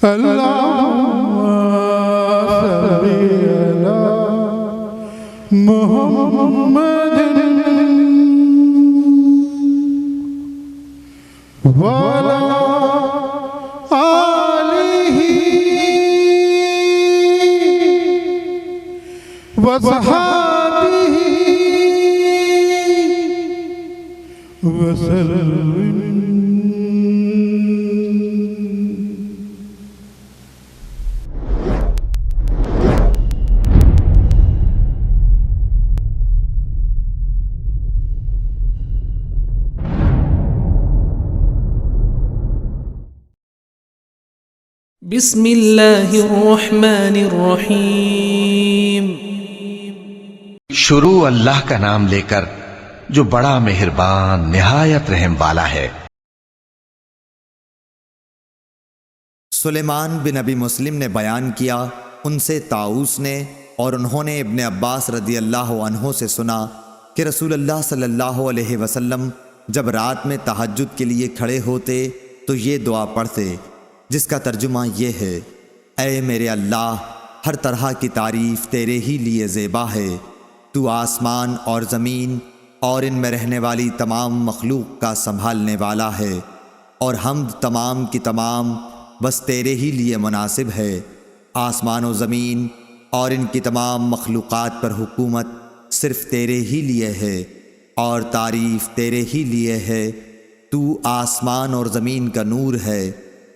اللهم صل على محمد وعلى آله وصحبه وسلم. بسم اللہ الرحمن الرحیم. شروع اللہ کا نام لے کر جو بڑا مہربان نہایت رحم والا ہے. سلیمان بن ابی مسلم نے بیان کیا، ان سے طاؤس نے، اور انہوں نے ابن عباس رضی اللہ عنہ سے سنا کہ رسول اللہ صلی اللہ علیہ وسلم جب رات میں تہجد کے لیے کھڑے ہوتے تو یہ دعا پڑھتے، جس کا ترجمہ یہ ہے: اے میرے اللہ، ہر طرح کی تعریف تیرے ہی لیے زیبا ہے. تو آسمان اور زمین اور ان میں رہنے والی تمام مخلوق کا سنبھالنے والا ہے، اور حمد تمام کی تمام بس تیرے ہی لیے مناسب ہے. آسمان و زمین اور ان کی تمام مخلوقات پر حکومت صرف تیرے ہی لیے ہے، اور تعریف تیرے ہی لیے ہے. تو آسمان اور زمین کا نور ہے،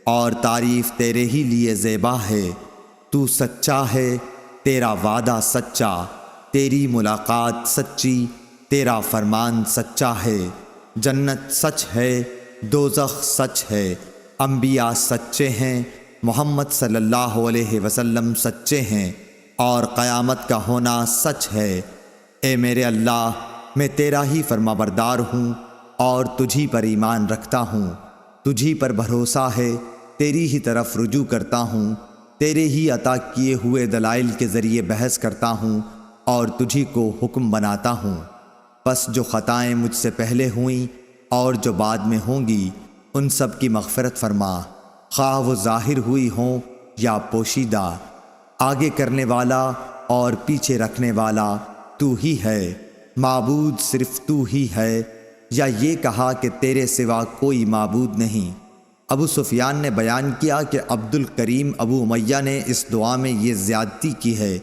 اور تعریف تیرے ہی لیے زیبا ہے. تو سچا ہے، تیرا وعدہ سچا، تیری ملاقات سچی، تیرا فرمان سچا ہے. جنت سچ ہے، دوزخ سچ ہے، انبیاء سچے ہیں، محمد صلی اللہ علیہ وسلم سچے ہیں، اور قیامت کا ہونا سچ ہے. اے میرے اللہ، میں تیرا ہی فرما بردار ہوں اور تجھی پر ایمان رکھتا ہوں. تجھی پر بھروسہ ہے، تیری ہی طرف رجوع کرتا ہوں. تیرے ہی عطا کیے ہوئے دلائل کے ذریعے بحث کرتا ہوں اور تجھی کو حکم بناتا ہوں. پس جو خطائیں مجھ سے پہلے ہوئیں اور جو بعد میں ہوں گی، ان سب کی مغفرت فرما، خواہ وہ ظاہر ہوئی ہوں یا پوشیدہ. آگے کرنے والا اور پیچھے رکھنے والا تو ہی ہے، معبود صرف تو ہی ہے، یا یہ کہا کہ تیرے سوا کوئی معبود نہیں. ابو سفیان نے بیان کیا کہ عبد الکریم ابو امیہ نے اس دعا میں یہ زیادتی کی ہے: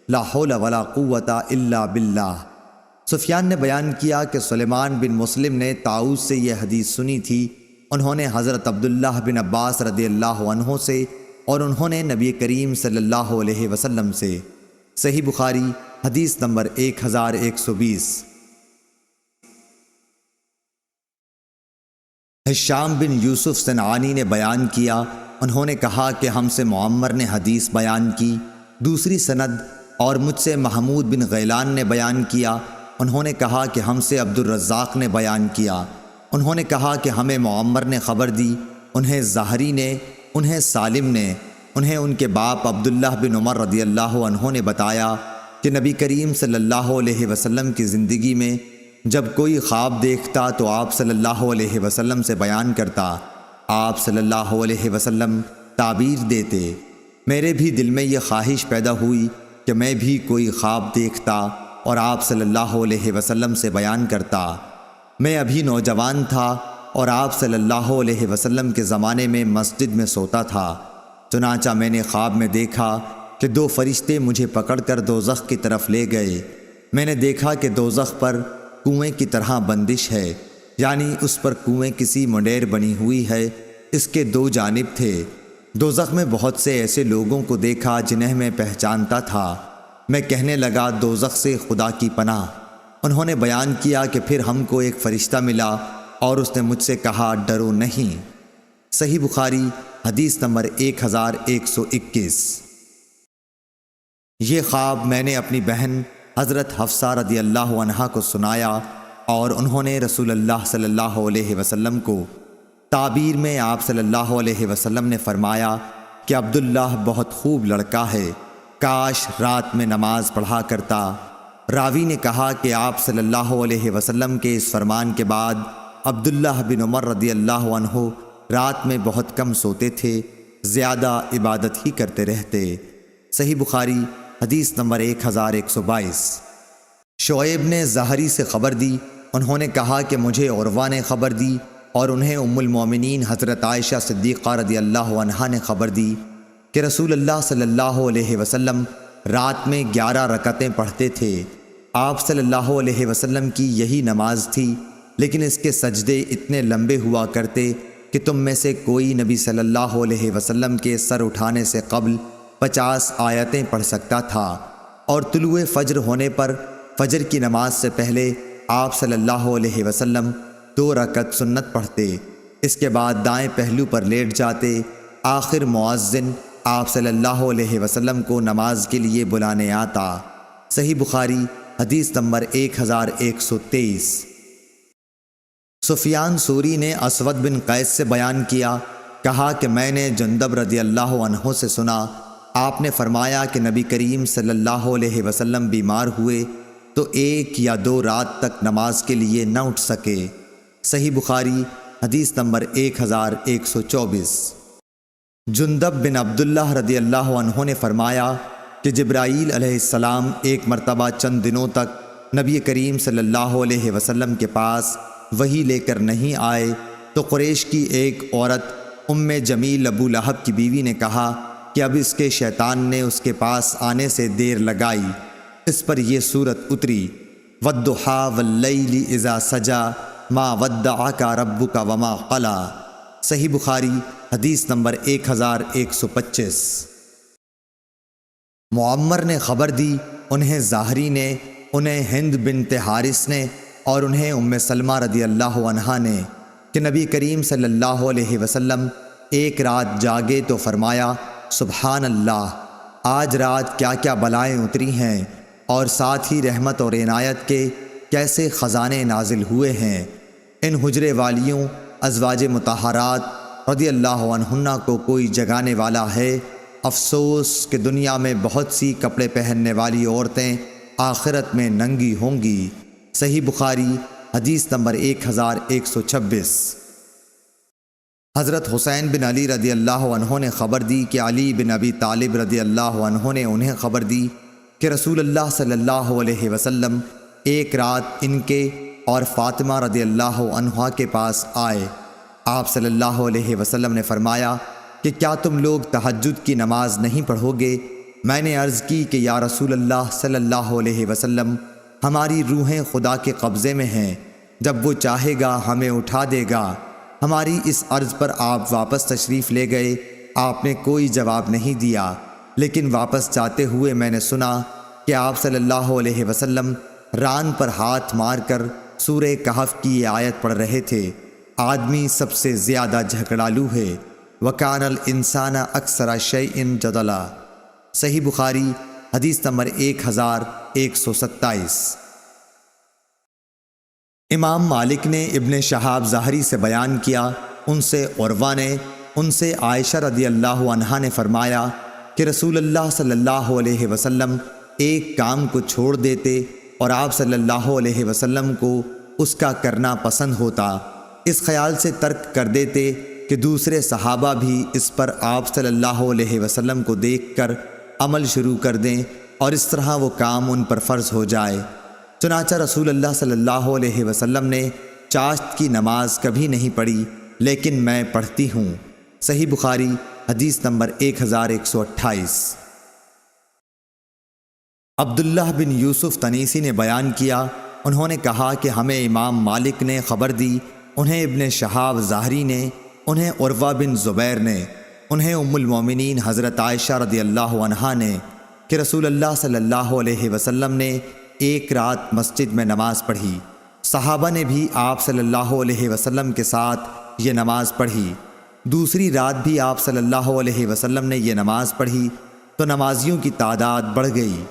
لا حول ولا قوت الا باللہ. سفیان نے بیان کیا کہ سلیمان بن مسلم نے طاؤس سے یہ حدیث سنی تھی. انہوں نے حضرت عبداللہ بن عباس رضی اللہ عنہ سے، اور انہوں نے نبی کریم صلی اللہ علیہ وسلم سے. صحیح بخاری حدیث نمبر 1120. ہشام بن یوسف صنعانی نے بیان کیا، انہوں نے کہا کہ ہم سے معمر نے حدیث بیان کی، دوسری سند، اور مجھ سے محمود بن غیلان نے بیان کیا. انہوں نے کہا کہ ہم سے عبد الرزاق نے بیان کیا. انہوں نے کہا کہ ہمیں معمر نے خبر دی، انہیں زہری نے، انہیں سالم نے، انہیں ان کے باپ عبداللہ بن عمر رضی اللہ عنہ نے بتایا کہ نبی کریم صلی اللہ علیہ وسلم کی زندگی میں جب کوئی خواب دیکھتا تو آپ صلی اللہ علیہ وسلم سے بیان کرتا. آپ صلی اللہ علیہ وسلم تعبیر دیتے. میرے بھی دل میں یہ خواہش پیدا ہوئی کہ میں بھی کوئی خواب دیکھتا اور آپ صلی اللہ علیہ وسلم سے بیان کرتا. میں ابھی نوجوان تھا اور آپ صلی اللہ علیہ وسلم کے زمانے میں مسجد میں سوتا تھا. چنانچہ میں نے خواب میں دیکھا کہ 2 فرشتے مجھے پکڑ کر دوزخ کی طرف لے گئے. میں نے دیکھا کہ دوزخ پر کنویں کی طرح بندش ہے، یعنی اس پر کنویں کسی منڈیر بنی ہوئی ہے. اس کے 2 جانب تھے. دوزخ میں بہت سے ایسے لوگوں کو دیکھا جنہیں میں پہچانتا تھا. میں کہنے لگا دوزخ سے خدا کی پناہ. انہوں نے بیان کیا کہ پھر ہم کو ایک فرشتہ ملا اور اس نے مجھ سے کہا ڈرو نہیں. صحیح بخاری حدیث نمبر 1121. یہ خواب میں نے اپنی بہن حضرت حفصہ رضی اللہ عنہا کو سنایا، اور انہوں نے رسول اللہ صلی اللہ علیہ وسلم کو تعبیر میں آپ صلی اللہ علیہ وسلم نے فرمایا کہ عبداللہ بہت خوب لڑکا ہے، کاش رات میں نماز پڑھا کرتا. راوی نے کہا کہ آپ صلی اللہ علیہ وسلم کے اس فرمان کے بعد عبداللہ بن عمر رضی اللہ عنہ رات میں بہت کم سوتے تھے، زیادہ عبادت ہی کرتے رہتے۔ صحیح بخاری حدیث نمبر 1122۔ شعیب نے زہری سے خبر دی، انہوں نے کہا کہ مجھے عروہ نے خبر دی اور انہیں ام المومنین حضرت عائشہ صدیقہ رضی اللہ عنہا نے خبر دی کہ رسول اللہ صلی اللہ علیہ وسلم رات میں 11 رکعتیں پڑھتے تھے۔ آپ صلی اللہ علیہ وسلم کی یہی نماز تھی، لیکن اس کے سجدے اتنے لمبے ہوا کرتے کہ تم میں سے کوئی نبی صلی اللہ علیہ وسلم کے سر اٹھانے سے قبل 50 آیتیں پڑھ سکتا تھا، اور طلوع فجر ہونے پر فجر کی نماز سے پہلے آپ صلی اللہ علیہ وسلم 2 رکعت سنت پڑھتے، اس کے بعد دائیں پہلو پر لیٹ جاتے۔ آخر مؤذن آپ صلی اللہ علیہ وسلم کو نماز کے لیے بلانے آتا۔ صحیح بخاری حدیث نمبر 1123۔ سفیان ثوری نے اسود بن قیس سے بیان کیا، کہا کہ میں نے جندب رضی اللہ عنہ سے سنا، آپ نے فرمایا کہ نبی کریم صلی اللہ علیہ وسلم بیمار ہوئے تو 1 یا 2 رات تک نماز کے لیے نہ اٹھ سکے۔ صحیح بخاری حدیث نمبر 1124۔ جندب بن عبداللہ رضی اللہ عنہ نے فرمایا کہ جبرائیل علیہ السلام ایک مرتبہ چند دنوں تک نبی کریم صلی اللہ علیہ وسلم کے پاس وحی لے کر نہیں آئے تو قریش کی ایک عورت ام جمیل ابو لہب کی بیوی نے کہا کہ اب اس کے شیطان نے اس کے پاس آنے سے دیر لگائی۔ اس پر یہ صورت اتری، وَالضُّحَىٰ وَاللَّيْلِ إِذَا سَجَىٰ مَا وَدَّعَكَ رَبُّكَ وَمَا قَلَىٰ۔ صحیح بخاری حدیث نمبر 1125۔ معمر نے خبر دی، انہیں زاہری نے، انہیں ہند بنت حارث نے اور انہیں ام سلمہ رضی اللہ عنہا نے کہ نبی کریم صلی اللہ علیہ وسلم ایک رات جاگے تو فرمایا، سبحان اللہ، آج رات کیا کیا بلائیں اتری ہیں، اور ساتھ ہی رحمت اور عنایت کے کیسے خزانے نازل ہوئے ہیں۔ ان حجرے والیوں ازواج مطہرات رضی اللہ عنہن کو کوئی جگانے والا ہے؟ افسوس کہ دنیا میں بہت سی کپڑے پہننے والی عورتیں آخرت میں ننگی ہوں گی۔ صحیح بخاری حدیث نمبر 1126۔ حضرت حسین بن علی رضی اللہ عنہ نے خبر دی کہ علی بن ابی طالب رضی اللہ عنہ نے انہیں خبر دی کہ رسول اللہ صلی اللہ علیہ وسلم ایک رات ان کے اور فاطمہ رضی اللہ عنہا کے پاس آئے۔ آپ صلی اللہ علیہ وسلم نے فرمایا کہ کیا تم لوگ تہجد کی نماز نہیں پڑھو گے؟ میں نے عرض کی کہ یا رسول اللہ صلی اللہ علیہ وسلم، ہماری روحیں خدا کے قبضے میں ہیں، جب وہ چاہے گا ہمیں اٹھا دے گا۔ ہماری اس عرض پر آپ واپس تشریف لے گئے، آپ نے کوئی جواب نہیں دیا، لیکن واپس جاتے ہوئے میں نے سنا کہ آپ صلی اللہ علیہ وسلم ران پر ہاتھ مار کر سورہ کہف کی یہ آیت پڑھ رہے تھے، آدمی سب سے زیادہ جھگڑالو ہے، وَكَانَ الْإِنسَانَ أَكْثَرَ شَيْءٍ جَدَلًا۔ صحیح بخاری حدیث نمبر 1127۔ امام مالک نے ابن شہاب زہری سے بیان کیا، ان سے عروہ نے، ان سے عائشہ رضی اللہ عنہا نے فرمایا کہ رسول اللہ صلی اللہ علیہ وسلم ایک کام کو چھوڑ دیتے اور آپ صلی اللہ علیہ وسلم کو اس کا کرنا پسند ہوتا، اس خیال سے ترک کر دیتے کہ دوسرے صحابہ بھی اس پر آپ صلی اللہ علیہ وسلم کو دیکھ کر عمل شروع کر دیں اور اس طرح وہ کام ان پر فرض ہو جائے۔ چنانچہ رسول اللہ صلی اللہ علیہ وسلم نے چاشت کی نماز کبھی نہیں پڑھی، لیکن میں پڑھتی ہوں۔ صحیح بخاری حدیث نمبر 1128۔ عبداللہ بن یوسف تنیسی نے بیان کیا، انہوں نے کہا کہ ہمیں امام مالک نے خبر دی، انہیں ابن شہاب زہری نے، انہیں عروہ بن زبیر نے، انہیں ام المومنین حضرت عائشہ رضی اللہ عنہا نے کہ رسول اللہ صلی اللہ علیہ وسلم نے ایک رات مسجد میں نماز پڑھی، صحابہ نے بھی آپ صلی اللہ علیہ وسلم کے ساتھ یہ نماز پڑھی۔ دوسری رات بھی آپ صلی اللہ علیہ وسلم نے یہ نماز پڑھی تو نمازیوں کی تعداد بڑھ گئی۔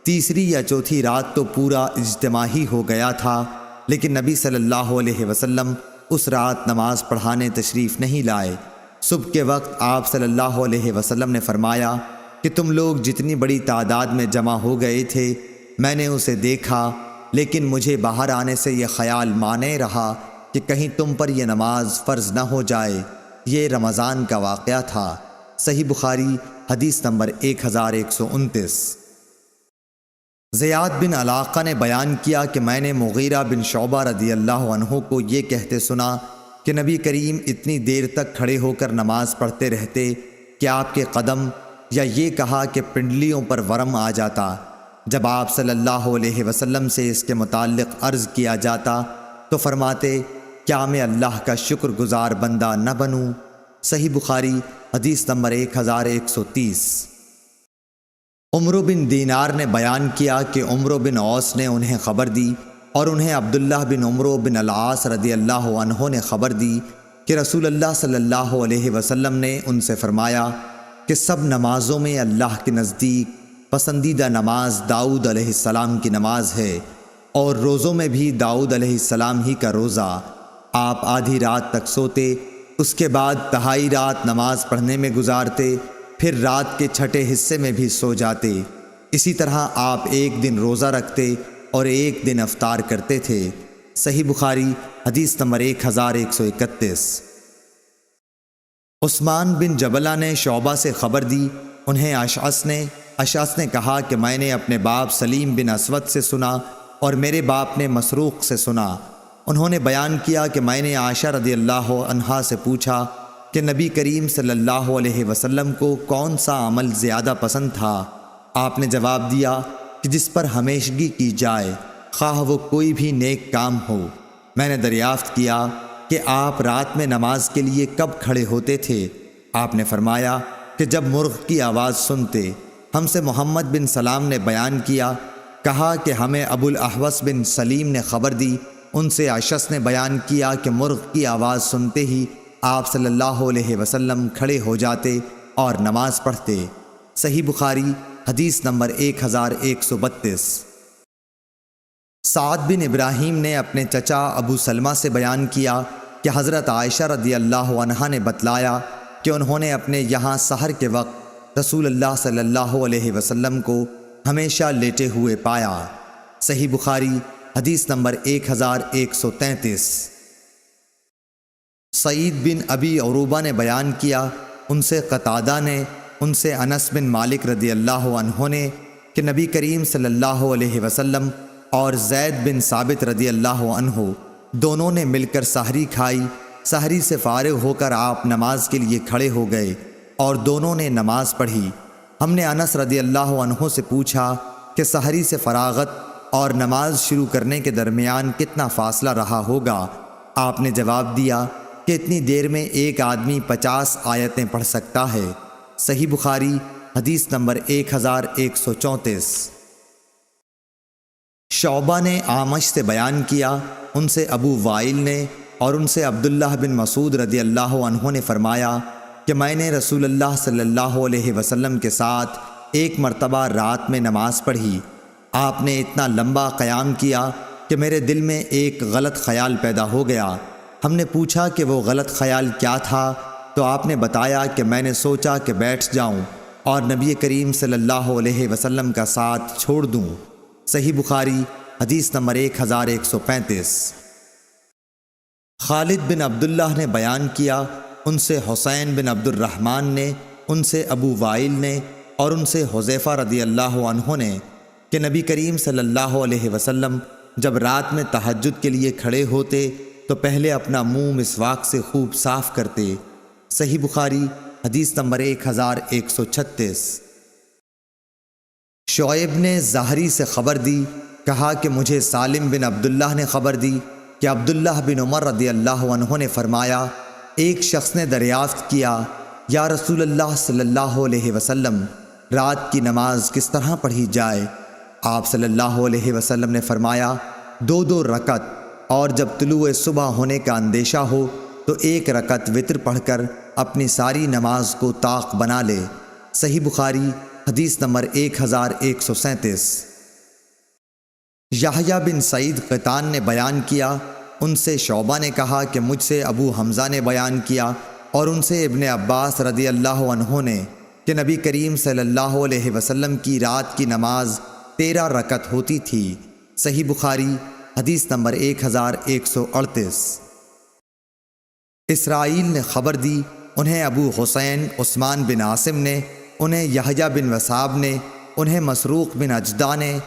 تیسری یا چوتھی رات تو پورا اجتماع ہی ہو گیا تھا، لیکن نبی صلی اللہ علیہ وسلم اس رات نماز پڑھانے تشریف نہیں لائے۔ صبح کے وقت آپ صلی اللہ علیہ وسلم نے فرمایا کہ تم لوگ جتنی بڑی تعداد میں جمع ہو گئے تھے میں نے اسے دیکھا، لیکن مجھے باہر آنے سے یہ خیال مانے رہا کہ کہیں تم پر یہ نماز فرض نہ ہو جائے۔ یہ رمضان کا واقعہ تھا۔ صحیح بخاری حدیث نمبر 1129۔ زیاد بن علاقہ نے بیان کیا کہ میں نے مغیرہ بن شعبہ رضی اللہ عنہ کو یہ کہتے سنا کہ نبی کریم اتنی دیر تک کھڑے ہو کر نماز پڑھتے رہتے کہ آپ کے قدم، یا یہ کہا کہ پنڈلیوں پر ورم آ جاتا۔ جب آپ صلی اللہ علیہ وسلم سے اس کے متعلق عرض کیا جاتا تو فرماتے، کیا میں اللہ کا شکر گزار بندہ نہ بنوں؟ صحیح بخاری حدیث نمبر 1130۔ عمرو بن دینار نے بیان کیا کہ عمرو بن عوس نے انہیں خبر دی اور انہیں عبداللہ بن عمرو بن العاص رضی اللہ عنہ نے خبر دی کہ رسول اللہ صلی اللہ علیہ وسلم نے ان سے فرمایا کہ سب نمازوں میں اللہ کے نزدیک پسندیدہ نماز داؤد علیہ السلام کی نماز ہے، اور روزوں میں بھی داؤد علیہ السلام ہی کا روزہ۔ آپ آدھی رات تک سوتے، اس کے بعد تہائی رات نماز پڑھنے میں گزارتے، پھر رات کے چھٹے حصے میں بھی سو جاتے۔ اسی طرح آپ ایک دن روزہ رکھتے اور ایک دن افطار کرتے تھے۔ صحیح بخاری حدیث نمبر 1131۔ عثمان بن جبلہ نے شعبہ سے خبر دی، انہیں اشعث نے کہا کہ میں نے اپنے باپ سلیم بن اسود سے سنا اور میرے باپ نے مسروق سے سنا۔ انہوں نے بیان کیا کہ میں نے عائشہ رضی اللہ عنہا سے پوچھا کہ نبی کریم صلی اللہ علیہ وسلم کو کون سا عمل زیادہ پسند تھا؟ آپ نے جواب دیا کہ جس پر ہمیشگی کی جائے، خواہ وہ کوئی بھی نیک کام ہو۔ میں نے دریافت کیا کہ آپ رات میں نماز کے لیے کب کھڑے ہوتے تھے؟ آپ نے فرمایا کہ جب مرغ کی آواز سنتے۔ ہم سے محمد بن سلام نے بیان کیا، کہا کہ ہمیں ابو الاحوص بن سلیم نے خبر دی، ان سے اشعث نے بیان کیا کہ مرغ کی آواز سنتے ہی آپ صلی اللہ علیہ وسلم کھڑے ہو جاتے اور نماز پڑھتے۔ صحیح بخاری حدیث نمبر 1132۔ سعد بن ابراہیم نے اپنے چچا ابو سلمہ سے بیان کیا کہ حضرت عائشہ رضی اللہ عنہا نے بتلایا کہ انہوں نے اپنے یہاں سحر کے وقت رسول اللہ صلی اللہ علیہ وسلم کو ہمیشہ لیٹے ہوئے پایا۔ صحیح بخاری حدیث نمبر 1133۔ سعید بن ابی عروبہ نے بیان کیا، ان سے قتادہ نے، ان سے انس بن مالک رضی اللہ عنہ نے کہ نبی کریم صلی اللہ علیہ وسلم اور زید بن ثابت رضی اللہ عنہ دونوں نے مل کر سحری کھائی۔ سحری سے فارغ ہو کر آپ نماز کے لیے کھڑے ہو گئے اور دونوں نے نماز پڑھی۔ ہم نے انس رضی اللہ عنہ سے پوچھا کہ سحری سے فراغت اور نماز شروع کرنے کے درمیان کتنا فاصلہ رہا ہوگا؟ آپ نے جواب دیا کہ اتنی دیر میں ایک آدمی 50 آیتیں پڑھ سکتا ہے۔ صحیح بخاری حدیث نمبر 1134۔ شعبہ نے اعمش سے بیان کیا، ان سے ابو وائل نے اور ان سے عبداللہ بن مسعود رضی اللہ عنہ نے فرمایا کہ میں نے رسول اللہ صلی اللہ علیہ وسلم کے ساتھ ایک مرتبہ رات میں نماز پڑھی۔ آپ نے اتنا لمبا قیام کیا کہ میرے دل میں ایک غلط خیال پیدا ہو گیا۔ ہم نے پوچھا کہ وہ غلط خیال کیا تھا، تو آپ نے بتایا کہ میں نے سوچا کہ بیٹھ جاؤں اور نبی کریم صلی اللہ علیہ وسلم کا ساتھ چھوڑ دوں۔ صحیح بخاری حدیث نمبر 1135۔ خالد بن عبداللہ نے بیان کیا، ان سے حسین بن عبد الرحمن نے، ان سے ابو وائل نے اور ان سے حذیفہ رضی اللہ عنہ نے کہ نبی کریم صلی اللہ علیہ وسلم جب رات میں تہجد کے لیے کھڑے ہوتے تو پہلے اپنا منہ مسواک سے خوب صاف کرتے۔ صحیح بخاری حدیث نمبر 1136۔ شعیب نے زہری سے خبر دی، کہا کہ مجھے سالم بن عبداللہ نے خبر دی کہ عبداللہ بن عمر رضی اللہ عنہ نے فرمایا، ایک شخص نے دریافت کیا، یا رسول اللہ صلی اللہ علیہ وسلم رات کی نماز کس طرح پڑھی جائے؟ آپ صلی اللہ علیہ وسلم نے فرمایا، 2 رکعت، اور جب طلوع صبح ہونے کا اندیشہ ہو تو 1 رکعت وتر پڑھ کر اپنی ساری نماز کو طاق بنا لے۔ صحیح بخاری حدیث نمبر 1137۔ یحییٰ بن سعید قطان نے بیان کیا، ان سے شعبہ نے کہا کہ مجھ سے ابو حمزہ نے بیان کیا اور ان سے ابن عباس رضی اللہ عنہ نے کہ نبی کریم صلی اللہ علیہ وسلم کی رات کی نماز 13 رکعت ہوتی تھی۔ صحیح بخاری حدیث نمبر 1138۔ اسرائیل نے خبر دی انہیں ابو حسین عثمان بن عاصم نے، انہیں یحییٰ بن وثاب نے، انہیں مسروق بن اجدع نے۔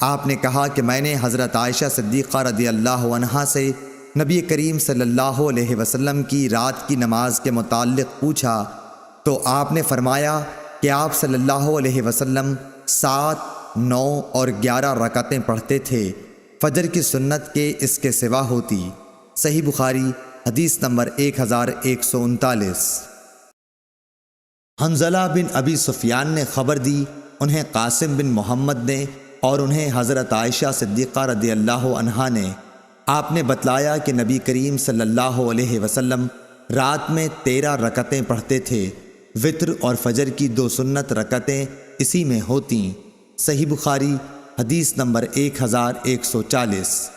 آپ نے کہا کہ میں نے حضرت عائشہ صدیقہ رضی اللہ عنہا سے نبی کریم صلی اللہ علیہ وسلم کی رات کی نماز کے متعلق پوچھا تو آپ نے فرمایا کہ آپ صلی اللہ علیہ وسلم 7، 9 اور 11 رکعتیں پڑھتے تھے، فجر کی سنت کے اس کے سوا ہوتی۔ صحیح بخاری حدیث نمبر 1139۔ حنظلہ بن ابی سفیان نے خبر دی، انہیں قاسم بن محمد نے اور انہیں حضرت عائشہ صدیقہ رضی اللہ عنہا نے۔ آپ نے بتلایا کہ نبی کریم صلی اللہ علیہ وسلم رات میں 13 رکعتیں پڑھتے تھے، وتر اور فجر کی 2 سنت رکعتیں اسی میں ہوتیں۔ صحیح بخاری حدیث نمبر 1140۔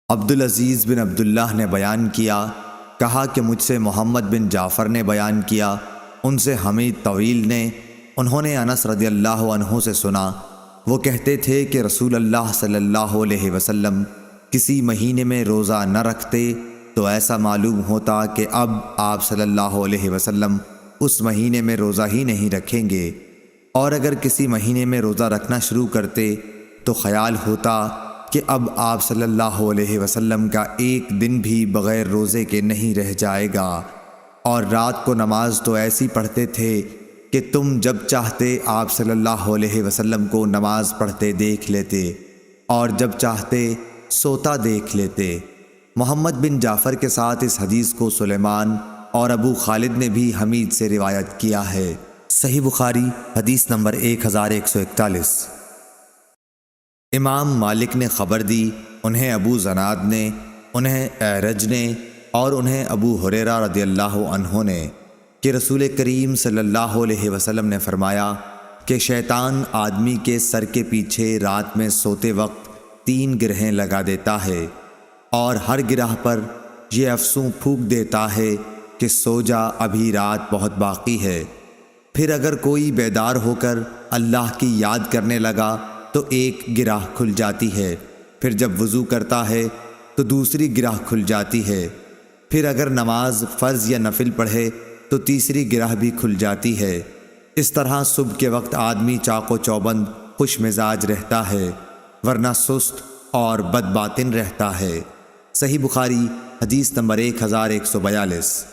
عبدالعزیز بن عبداللہ نے بیان کیا، کہا کہ مجھ سے محمد بن جعفر نے بیان کیا، ان سے حمید طویل نے، انہوں نے انس رضی اللہ عنہ سے سنا، وہ کہتے تھے کہ رسول اللہ صلی اللہ علیہ وسلم کسی مہینے میں روزہ نہ رکھتے تو ایسا معلوم ہوتا کہ اب آپ صلی اللہ علیہ وسلم اس مہینے میں روزہ ہی نہیں رکھیں گے، اور اگر کسی مہینے میں روزہ رکھنا شروع کرتے تو خیال ہوتا کہ اب آپ صلی اللہ علیہ وسلم کا ایک دن بھی بغیر روزے کے نہیں رہ جائے گا، اور رات کو نماز تو ایسی پڑھتے تھے کہ تم جب چاہتے آپ صلی اللہ علیہ وسلم کو نماز پڑھتے دیکھ لیتے اور جب چاہتے سوتا دیکھ لیتے۔ محمد بن جعفر کے ساتھ اس حدیث کو سلیمان اور ابو خالد نے بھی حمید سے روایت کیا ہے۔ صحیح بخاری حدیث نمبر 1141۔ امام مالک نے خبر دی، انہیں ابو زناد نے، انہیں اعرج نے اور انہیں ابو ہریرہ رضی اللہ عنہ نے کہ رسول کریم صلی اللہ علیہ وسلم نے فرمایا کہ شیطان آدمی کے سر کے پیچھے رات میں سوتے وقت 3 گرہیں لگا دیتا ہے، اور ہر گرہ پر یہ افسوں پھونک دیتا ہے کہ سو جا، ابھی رات بہت باقی ہے۔ پھر اگر کوئی بیدار ہو کر اللہ کی یاد کرنے لگا تو ایک گرہ کھل جاتی ہے، پھر جب وضو کرتا ہے تو دوسری گرہ کھل جاتی ہے، پھر اگر نماز فرض یا نفل پڑھے تو تیسری گرہ بھی کھل جاتی ہے۔ اس طرح صبح کے وقت آدمی چاق و چوبند خوش مزاج رہتا ہے، ورنہ سست اور بد باطن رہتا ہے۔ صحیح بخاری حدیث نمبر 1142۔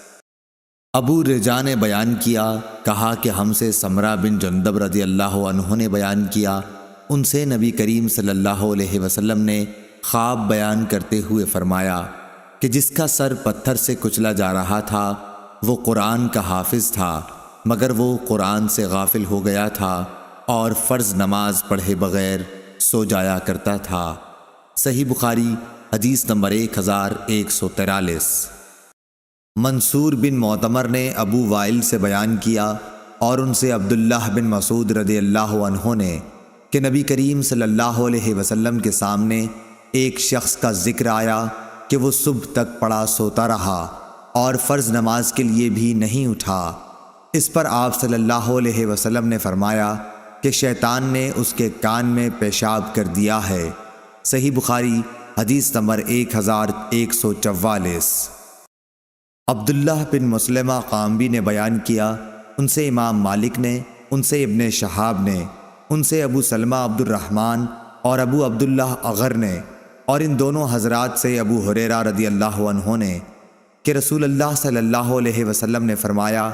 ابو رجا نے بیان کیا، کہا کہ ہم سے سمرہ بن جندب رضی اللہ عنہ نے بیان کیا، ان سے نبی کریم صلی اللہ علیہ وسلم نے خواب بیان کرتے ہوئے فرمایا کہ جس کا سر پتھر سے کچلا جا رہا تھا وہ قرآن کا حافظ تھا، مگر وہ قرآن سے غافل ہو گیا تھا اور فرض نماز پڑھے بغیر سو جایا کرتا تھا۔ صحیح بخاری حدیث نمبر 1143۔ منصور بن معتمر نے ابو وائل سے بیان کیا اور ان سے عبداللہ بن مسعود رضی اللہ عنہ نے کہ نبی کریم صلی اللہ علیہ وسلم کے سامنے ایک شخص کا ذکر آیا کہ وہ صبح تک پڑا سوتا رہا اور فرض نماز کے لیے بھی نہیں اٹھا۔ اس پر آپ صلی اللہ علیہ وسلم نے فرمایا کہ شیطان نے اس کے کان میں پیشاب کر دیا ہے۔ صحیح بخاری حدیث نمبر 1144۔ عبداللہ بن مسلمہ قامبی نے بیان کیا، ان سے امام مالک نے، ان سے ابن شہاب نے، ان سے ابو سلمہ عبد الرحمن اور ابو عبداللہ اغر نے، اور ان دونوں حضرات سے ابو ہریرہ رضی اللہ عنہ نے کہ رسول اللہ صلی اللہ علیہ وسلم نے فرمایا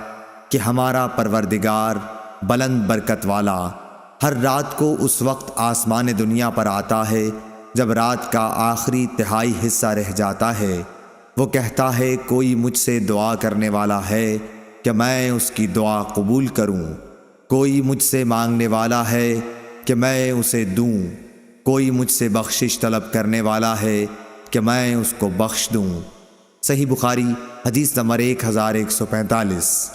کہ ہمارا پروردگار بلند برکت والا ہر رات کو اس وقت آسمان دنیا پر آتا ہے جب رات کا آخری تہائی حصہ رہ جاتا ہے۔ وہ کہتا ہے کوئی مجھ سے دعا کرنے والا ہے کہ میں اس کی دعا قبول کروں، کوئی مجھ سے مانگنے والا ہے کہ میں اسے دوں، کوئی مجھ سے بخشش طلب کرنے والا ہے کہ میں اس کو بخش دوں۔ صحیح بخاری حدیث نمبر 1145۔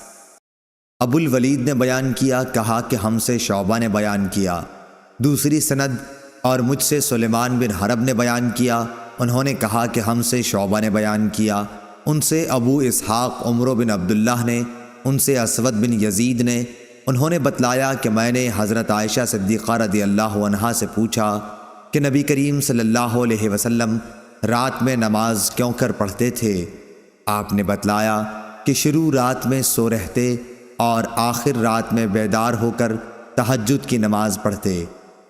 ابو الولید نے بیان کیا، کہا کہ ہم سے شعبہ نے بیان کیا، دوسری سند، اور مجھ سے سلیمان بن حرب نے بیان کیا، انہوں نے کہا کہ ہم سے شعبہ نے بیان کیا، ان سے ابو اسحاق عمرو بن عبداللہ نے، ان سے اسود بن یزید نے، انہوں نے بتلایا کہ میں نے حضرت عائشہ صدیقہ رضی اللہ عنہا سے پوچھا کہ نبی کریم صلی اللہ علیہ وسلم رات میں نماز کیوں کر پڑھتے تھے؟ آپ نے بتلایا کہ شروع رات میں سو رہتے اور آخر رات میں بیدار ہو کر تہجد کی نماز پڑھتے،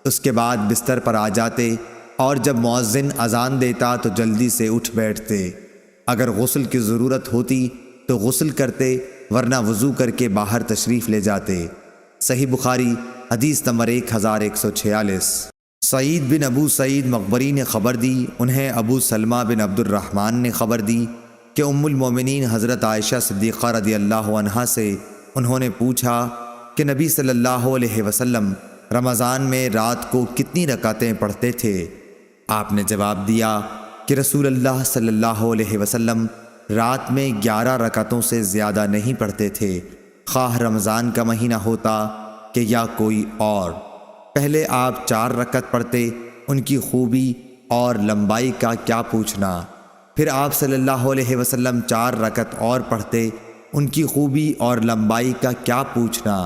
اس کے بعد بستر پر آ جاتے اور جب مؤذن اذان دیتا تو جلدی سے اٹھ بیٹھتے۔ اگر غسل کی ضرورت ہوتی تو غسل کرتے، ورنہ وضو کر کے باہر تشریف لے جاتے۔ صحیح بخاری حدیث نمبر 1146۔ سعید بن ابو سعید مقبری نے خبر دی، انہیں ابو سلمہ بن عبد الرحمن نے خبر دی کہ ام المومنین حضرت عائشہ صدیقہ رضی اللہ عنہا سے انہوں نے پوچھا کہ نبی صلی اللہ علیہ وسلم رمضان میں رات کو کتنی رکعتیں پڑھتے تھے؟ آپ نے جواب دیا کہ رسول اللہ صلی اللہ علیہ وسلم رات میں 11 رکعتوں سے زیادہ نہیں پڑھتے تھے، خواہ رمضان کا مہینہ ہوتا کہ یا کوئی اور۔ پہلے آپ 4 رکعت پڑھتے، ان کی خوبی اور لمبائی کا کیا پوچھنا، پھر آپ صلی اللہ علیہ وسلم 4 رکعت اور پڑھتے، ان کی خوبی اور لمبائی کا کیا پوچھنا،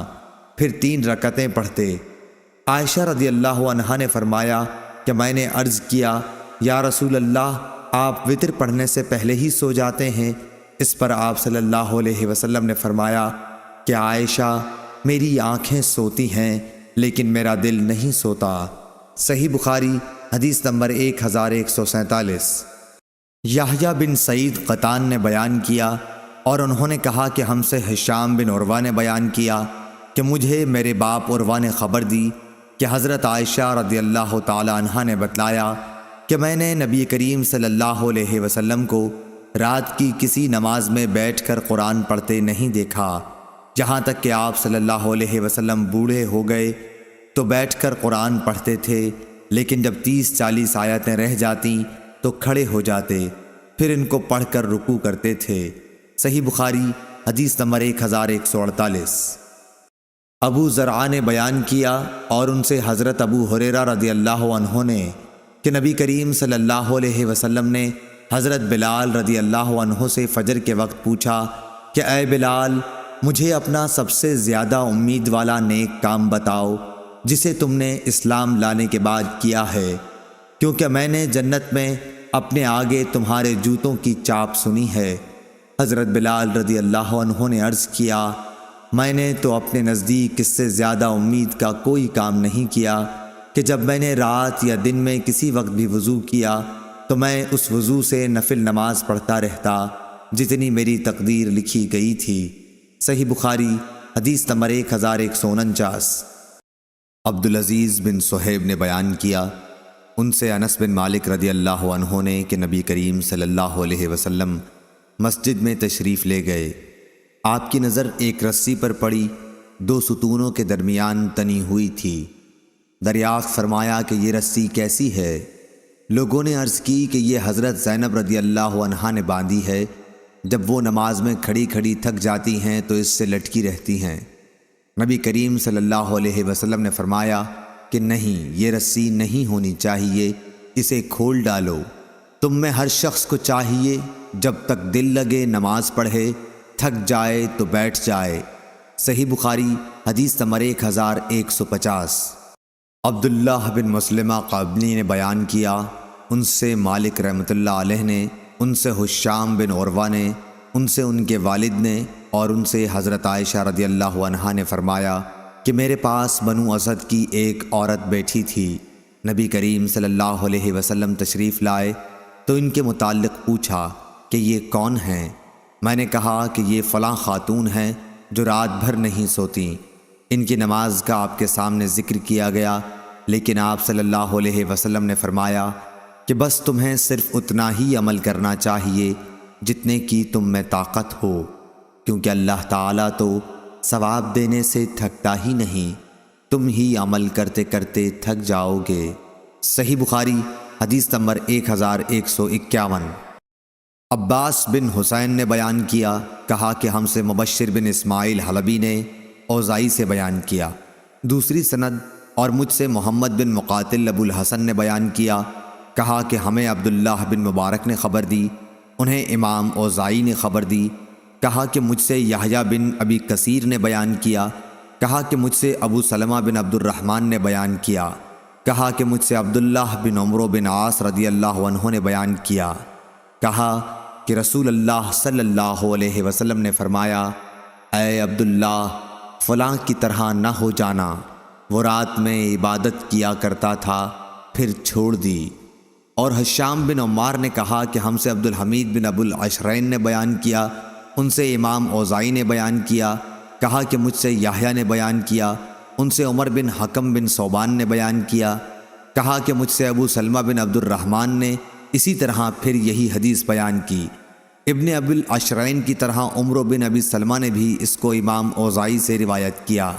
پھر 3 رکعتیں پڑھتے۔ عائشہ رضی اللہ عنہا نے فرمایا کہ میں نے عرض کیا یا رسول اللہ، آپ وتر پڑھنے سے پہلے ہی سو جاتے ہیں؟ اس پر آپ صلی اللہ علیہ وسلم نے فرمایا کہ عائشہ، میری آنکھیں سوتی ہیں لیکن میرا دل نہیں سوتا۔ صحیح بخاری حدیث نمبر 1147۔ یحییٰ بن سعید قطان نے بیان کیا اور انہوں نے کہا کہ ہم سے ہشام بن عروہ نے بیان کیا کہ مجھے میرے باپ عروہ نے خبر دی کہ حضرت عائشہ رضی اللہ تعالی عنہا نے بتلایا کہ میں نے نبی کریم صلی اللہ علیہ وسلم کو رات کی کسی نماز میں بیٹھ کر قرآن پڑھتے نہیں دیکھا، جہاں تک کہ آپ صلی اللہ علیہ وسلم بوڑھے ہو گئے تو بیٹھ کر قرآن پڑھتے تھے، لیکن جب 30-40 آیتیں رہ جاتیں تو کھڑے ہو جاتے، پھر ان کو پڑھ کر رکوع کرتے تھے۔ صحیح بخاری حدیث نمبر 1148۔ ابو زرعہ نے بیان کیا اور ان سے حضرت ابو ہریرہ رضی اللہ عنہ نے کہ نبی کریم صلی اللہ علیہ وسلم نے حضرت بلال رضی اللہ عنہ سے فجر کے وقت پوچھا کہ اے بلال، مجھے اپنا سب سے زیادہ امید والا نیک کام بتاؤ جسے تم نے اسلام لانے کے بعد کیا ہے، کیونکہ میں نے جنت میں اپنے آگے تمہارے جوتوں کی چاپ سنی ہے۔ حضرت بلال رضی اللہ عنہ نے عرض کیا، میں نے تو اپنے نزدیک اس سے زیادہ امید کا کوئی کام نہیں کیا کہ جب میں نے رات یا دن میں کسی وقت بھی وضو کیا تو میں اس وضو سے نفل نماز پڑھتا رہتا جتنی میری تقدیر لکھی گئی تھی۔ صحیح بخاری حدیث نمبر 1149۔ عبدالعزیز بن صہیب نے بیان کیا، ان سے انس بن مالک رضی اللہ عنہ نے کہ نبی کریم صلی اللہ علیہ وسلم مسجد میں تشریف لے گئے، آپ کی نظر ایک رسی پر پڑی، 2 ستونوں کے درمیان تنی ہوئی تھی۔ دریافت فرمایا کہ یہ رسی کیسی ہے؟ لوگوں نے عرض کی کہ یہ حضرت زینب رضی اللہ عنہا نے باندھی ہے، جب وہ نماز میں کھڑی کھڑی تھک جاتی ہیں تو اس سے لٹکی رہتی ہیں۔ نبی کریم صلی اللہ علیہ وسلم نے فرمایا کہ نہیں، یہ رسی نہیں ہونی چاہیے، اسے کھول ڈالو۔ تم میں ہر شخص کو چاہیے جب تک دل لگے نماز پڑھے، تھک جائے تو بیٹھ جائے۔ صحیح بخاری حدیث نمبر 1150۔ عبداللہ بن مسلمہ قابنی نے بیان کیا، ان سے مالک رحمۃ اللہ علیہ نے، ان سے ہشام بن عروہ نے، ان سے ان کے والد نے اور ان سے حضرت عائشہ رضی اللہ عنہا نے فرمایا کہ میرے پاس بنو اسد کی ایک عورت بیٹھی تھی۔ نبی کریم صلی اللہ علیہ وسلم تشریف لائے تو ان کے متعلق پوچھا کہ یہ کون ہیں؟ میں نے کہا کہ یہ فلاں خاتون ہیں جو رات بھر نہیں سوتیں۔ ان کی نماز کا آپ کے سامنے ذکر کیا گیا، لیکن آپ صلی اللہ علیہ وسلم نے فرمایا کہ بس تمہیں صرف اتنا ہی عمل کرنا چاہیے جتنے کی تم میں طاقت ہو، کیونکہ اللہ تعالیٰ تو ثواب دینے سے تھکتا ہی نہیں، تم ہی عمل کرتے کرتے تھک جاؤ گے۔ صحیح بخاری حدیث نمبر 1151۔ عباس بن حسین نے بیان کیا، کہا کہ ہم سے مبشر بن اسماعیل حلبی نے اوزائی سے بیان کیا، دوسری سند، اور مجھ سے محمد بن مقاتل ابو الحسن نے بیان کیا، کہا کہ ہمیں عبداللہ بن مبارک نے خبر دی، انہیں امام اوزائی نے خبر دی، کہا کہ مجھ سے یحییٰ بن ابی کثیر نے بیان کیا، کہا کہ مجھ سے ابو سلمہ بن عبد الرحمن نے بیان کیا، کہا کہ مجھ سے عبداللہ بن عمرو بن عاص رضی اللہ عنہ نے بیان کیا، کہا کہ رسول اللہ صلی اللہ علیہ وسلم نے فرمایا، اے عبداللہ، فلاں کی طرح نہ ہو جانا، وہ رات میں عبادت کیا کرتا تھا پھر چھوڑ دی۔ اور ہشام بن عمار نے کہا کہ ہم سے عبدالحمید بن ابو العشرین نے بیان کیا، ان سے امام اوزائی نے بیان کیا، کہا کہ مجھ سے یحییٰ نے بیان کیا، ان سے عمر بن حکم بن ثوبان نے بیان کیا، کہا کہ مجھ سے ابو سلمہ بن عبد الرحمن نے اسی طرح پھر یہی حدیث بیان کی۔ ابن ابو العشرین کی طرح عمر بن ابی سلمہ نے بھی اس کو امام اوزائی سے روایت کیا۔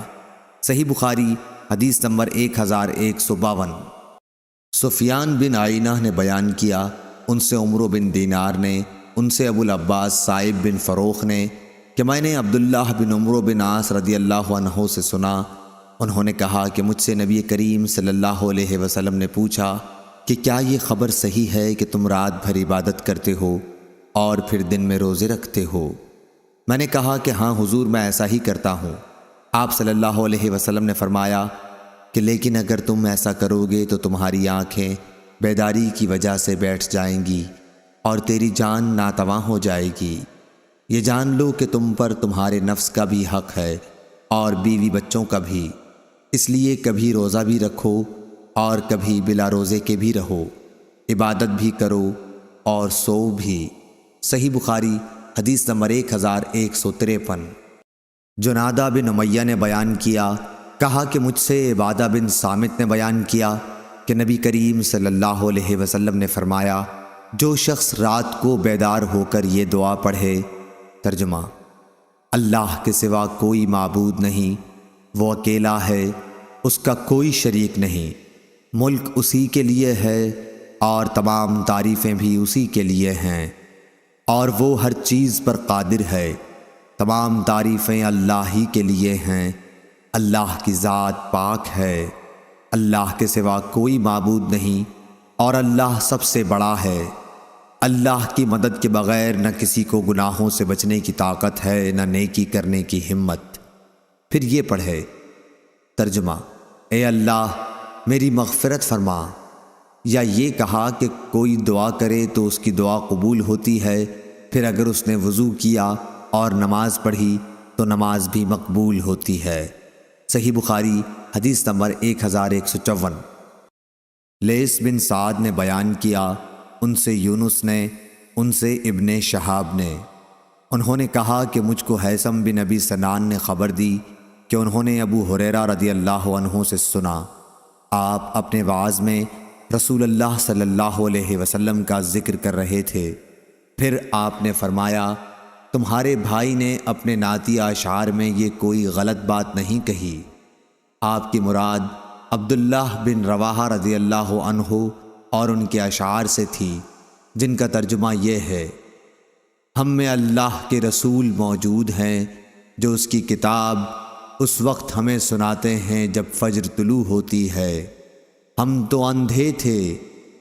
صحیح بخاری حدیث نمبر 1152۔ سفیان بن عینہ نے بیان کیا، ان سے عمرو بن دینار نے، ان سے ابو العباس صائب بن فروخ نے کہ میں نے عبداللہ بن عمرو بن عاص رضی اللہ عنہ سے سنا، انہوں نے کہا کہ مجھ سے نبی کریم صلی اللہ علیہ وسلم نے پوچھا کہ کیا یہ خبر صحیح ہے کہ تم رات بھر عبادت کرتے ہو اور پھر دن میں روزے رکھتے ہو؟ میں نے کہا کہ ہاں حضور، میں ایسا ہی کرتا ہوں۔ آپ صلی اللہ علیہ وسلم نے فرمایا کہ لیکن اگر تم ایسا کرو گے تو تمہاری آنکھیں بیداری کی وجہ سے بیٹھ جائیں گی اور تیری جان ناتواں ہو جائے گی۔ یہ جان لو کہ تم پر تمہارے نفس کا بھی حق ہے اور بیوی بچوں کا بھی، اس لیے کبھی روزہ بھی رکھو اور کبھی بلا روزے کے بھی رہو، عبادت بھی کرو اور سو بھی۔ صحیح بخاری حدیث نمبر 1153۔ جنادہ بن امیہ نے بیان کیا، کہا کہ مجھ سے عبادہ بن صامت نے بیان کیا کہ نبی کریم صلی اللہ علیہ وسلم نے فرمایا، جو شخص رات کو بیدار ہو کر یہ دعا پڑھے، ترجمہ: اللہ کے سوا کوئی معبود نہیں، وہ اکیلا ہے، اس کا کوئی شریک نہیں، ملک اسی کے لیے ہے اور تمام تعریفیں بھی اسی کے لیے ہیں، اور وہ ہر چیز پر قادر ہے، تمام تعریفیں اللہ ہی کے لیے ہیں، اللہ کی ذات پاک ہے، اللہ کے سوا کوئی معبود نہیں اور اللہ سب سے بڑا ہے۔ اللہ کی مدد کے بغیر نہ کسی کو گناہوں سے بچنے کی طاقت ہے، نہ نیکی کرنے کی ہمت۔ پھر یہ پڑھے، ترجمہ: اے اللہ میری مغفرت فرما، یا یہ کہا کہ کوئی دعا کرے تو اس کی دعا قبول ہوتی ہے، پھر اگر اس نے وضو کیا اور نماز پڑھی تو نماز بھی مقبول ہوتی ہے۔ صحیح بخاری حدیث نمبر 1154۔ لیث بن سعد نے بیان کیا، ان سے یونس نے، ان سے ابن شہاب نے، انہوں نے کہا کہ مجھ کو ہیثم بن ابی سنان نے خبر دی کہ انہوں نے ابو ہریرہ رضی اللہ عنہ سے سنا، آپ اپنے وعظ میں رسول اللہ صلی اللہ علیہ وسلم کا ذکر کر رہے تھے، پھر آپ نے فرمایا، تمہارے بھائی نے اپنے نعتیہ اشعار میں یہ کوئی غلط بات نہیں کہی۔ آپ کی مراد عبداللہ بن رواحہ رضی اللہ عنہ اور ان کے اشعار سے تھی، جن کا ترجمہ یہ ہے، ہم میں اللہ کے رسول موجود ہیں جو اس کی کتاب اس وقت ہمیں سناتے ہیں جب فجر طلوع ہوتی ہے، ہم تو اندھے تھے،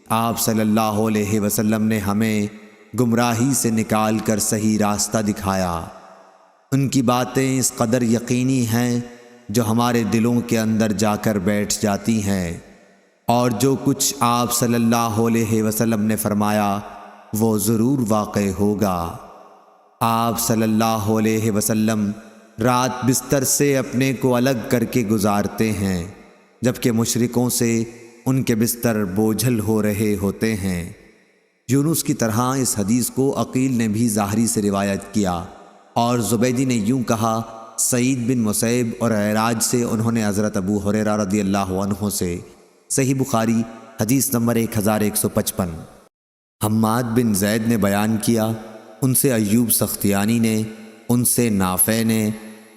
آپ صلی اللہ علیہ وسلم نے ہمیں گمراہی سے نکال کر صحیح راستہ دکھایا۔ ان کی باتیں اس قدر یقینی ہیں جو ہمارے دلوں کے اندر جا کر بیٹھ جاتی ہیں، اور جو کچھ آپ صلی اللہ علیہ وسلم نے فرمایا وہ ضرور واقع ہوگا۔ آپ صلی اللہ علیہ وسلم رات بستر سے اپنے کو الگ کر کے گزارتے ہیں، جبکہ مشرکوں سے ان کے بستر بوجھل ہو رہے ہوتے ہیں۔ یونس کی طرح اس حدیث کو عقیل نے بھی ظاہری سے روایت کیا، اور زبیدی نے یوں کہا، سعید بن مسیب اور عراج سے انہوں نے حضرت ابو ہریرہ رضی اللہ عنہ سے۔ صحیح بخاری حدیث نمبر 1155۔ حماد بن زید نے بیان کیا، ان سے ایوب سختیانی نے، ان سے نافع نے،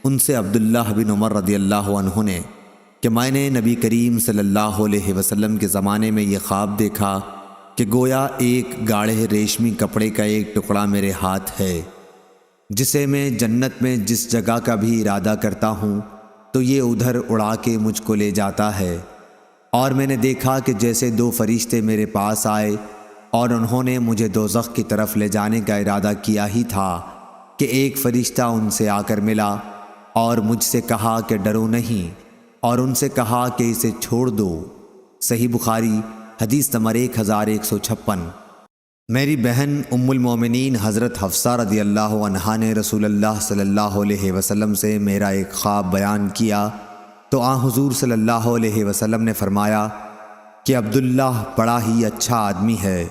ان سے عبداللہ بن عمر رضی اللہ عنہ نے کہ میں نے نبی کریم صلی اللہ علیہ وسلم کے زمانے میں یہ خواب دیکھا کہ گویا ایک گاڑھے ریشمی کپڑے کا ایک ٹکڑا میرے ہاتھ ہے، جسے میں جنت میں جس جگہ کا بھی ارادہ کرتا ہوں تو یہ ادھر اڑا کے مجھ کو لے جاتا ہے، اور میں نے دیکھا کہ جیسے دو فرشتے میرے پاس آئے اور انہوں نے مجھے دوزخ کی طرف لے جانے کا ارادہ کیا ہی تھا کہ ایک فرشتہ ان سے آ کر ملا اور مجھ سے کہا کہ ڈرو نہیں، اور ان سے کہا کہ اسے چھوڑ دو۔ صحیح بخاری حدیث نمبر 1156۔ میری بہن ام المومنین حضرت حفصہ رضی اللہ عنہا نے رسول اللہ صلی اللہ علیہ وسلم سے میرا ایک خواب بیان کیا تو آن حضور صلی اللہ علیہ وسلم نے فرمایا کہ عبداللہ بڑا ہی اچھا آدمی ہے،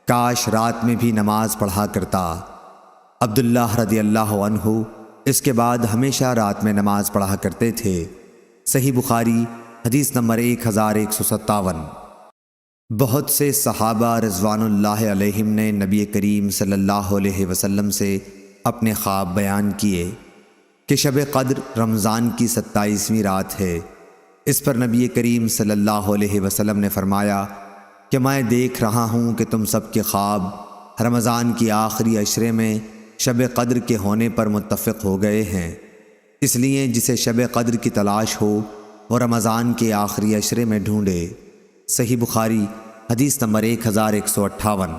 کاش رات میں بھی نماز پڑھا کرتا۔ عبداللہ رضی اللہ عنہ اس کے بعد ہمیشہ رات میں نماز پڑھا کرتے تھے۔ صحیح بخاری حدیث نمبر 1157۔ بہت سے صحابہ رضوان اللہ علیہم نے نبی کریم صلی اللہ علیہ وسلم سے اپنے خواب بیان کیے کہ شب قدر رمضان کی 27ویں رات ہے۔ اس پر نبی کریم صلی اللہ علیہ وسلم نے فرمایا کہ میں دیکھ رہا ہوں کہ تم سب کے خواب رمضان کی آخری عشرے میں شب قدر کے ہونے پر متفق ہو گئے ہیں، اس لیے جسے شب قدر کی تلاش ہو وہ رمضان کے آخری عشرے میں ڈھونڈے۔ صحیح بخاری حدیث نمبر 1158۔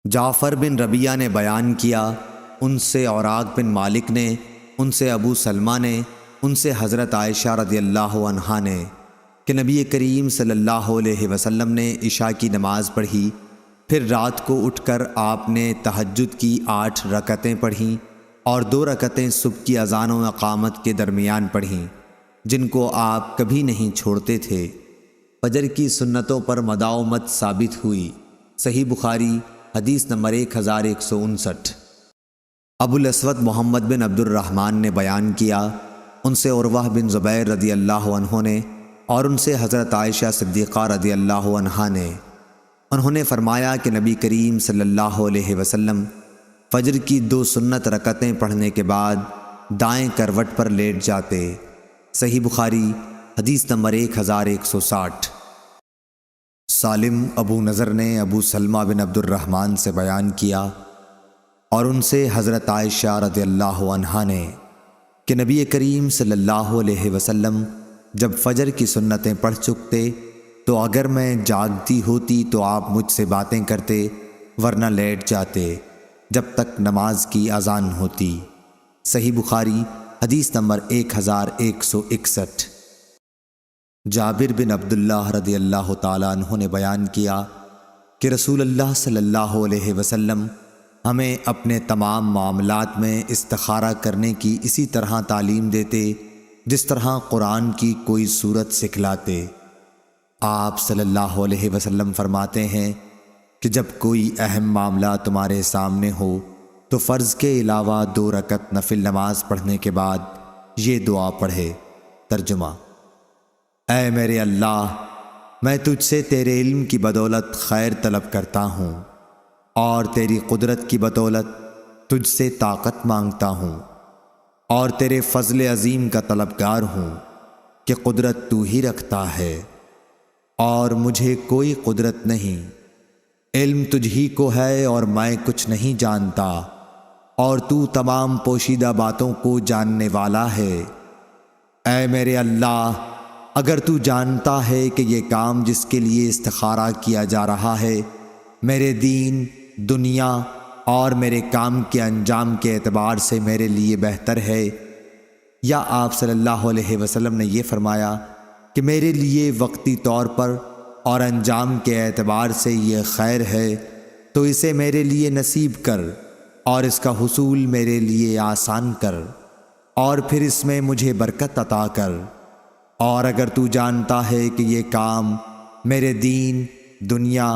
جعفر بن ربیعہ نے بیان کیا، ان سے اوراق بن مالک نے، ان سے ابو سلمہ نے، ان سے حضرت عائشہ رضی اللہ عنہا نے کہ نبی کریم صلی اللہ علیہ وسلم نے عشاء کی نماز پڑھی، پھر رات کو اٹھ کر آپ نے تہجد کی 8 رکعتیں پڑھیں اور 2 رکعتیں صبح کی اذان و اقامت کے درمیان پڑھیں، جن کو آپ کبھی نہیں چھوڑتے تھے۔ فجر کی سنتوں پر مداومت ثابت ہوئی۔ صحیح بخاری حدیث نمبر 1159۔ ابو الاسود محمد بن عبد الرحمن نے بیان کیا، ان سے عروہ بن زبیر رضی اللہ عنہ نے اور ان سے حضرت عائشہ صدیقہ رضی اللہ عنہا نے، انہوں نے فرمایا کہ نبی کریم صلی اللہ علیہ وسلم فجر کی 2 سنت رکعتیں پڑھنے کے بعد دائیں کروٹ پر لیٹ جاتے۔ صحیح بخاری حدیث نمبر 1160۔ سالم ابو نضر نے ابو سلمہ بن عبد الرحمن سے بیان کیا اور ان سے حضرت عائشہ رضی اللہ عنہا نے کہ نبی کریم صلی اللہ علیہ وسلم جب فجر کی سنتیں پڑھ چکتے تو اگر میں جاگتی ہوتی تو آپ مجھ سے باتیں کرتے، ورنہ لیٹ جاتے جب تک نماز کی اذان ہوتی۔ صحیح بخاری حدیث نمبر 1161۔ جابر بن عبداللہ رضی اللہ تعالیٰ عنہ نے بیان کیا کہ رسول اللہ صلی اللہ علیہ وسلم ہمیں اپنے تمام معاملات میں استخارہ کرنے کی اسی طرح تعلیم دیتے جس طرح قرآن کی کوئی سورت سکھلاتے۔ آپ صلی اللہ علیہ وسلم فرماتے ہیں کہ جب کوئی اہم معاملہ تمہارے سامنے ہو تو فرض کے علاوہ 2 رکعت نفل نماز پڑھنے کے بعد یہ دعا پڑھے۔ ترجمہ: اے میرے اللہ، میں تجھ سے تیرے علم کی بدولت خیر طلب کرتا ہوں اور تیری قدرت کی بدولت تجھ سے طاقت مانگتا ہوں اور تیرے فضل عظیم کا طلبگار ہوں کہ قدرت تو ہی رکھتا ہے اور مجھے کوئی قدرت نہیں، علم تجھ ہی کو ہے اور میں کچھ نہیں جانتا، اور تو تمام پوشیدہ باتوں کو جاننے والا ہے۔ اے میرے اللہ، اگر تو جانتا ہے کہ یہ کام جس کے لیے استخارہ کیا جا رہا ہے میرے دین، دنیا اور میرے کام کے انجام کے اعتبار سے میرے لیے بہتر ہے، یا آپ صلی اللہ علیہ وسلم نے یہ فرمایا کہ میرے لیے وقتی طور پر اور انجام کے اعتبار سے یہ خیر ہے، تو اسے میرے لیے نصیب کر اور اس کا حصول میرے لیے آسان کر اور پھر اس میں مجھے برکت عطا کر۔ اور اگر تو جانتا ہے کہ یہ کام میرے دین، دنیا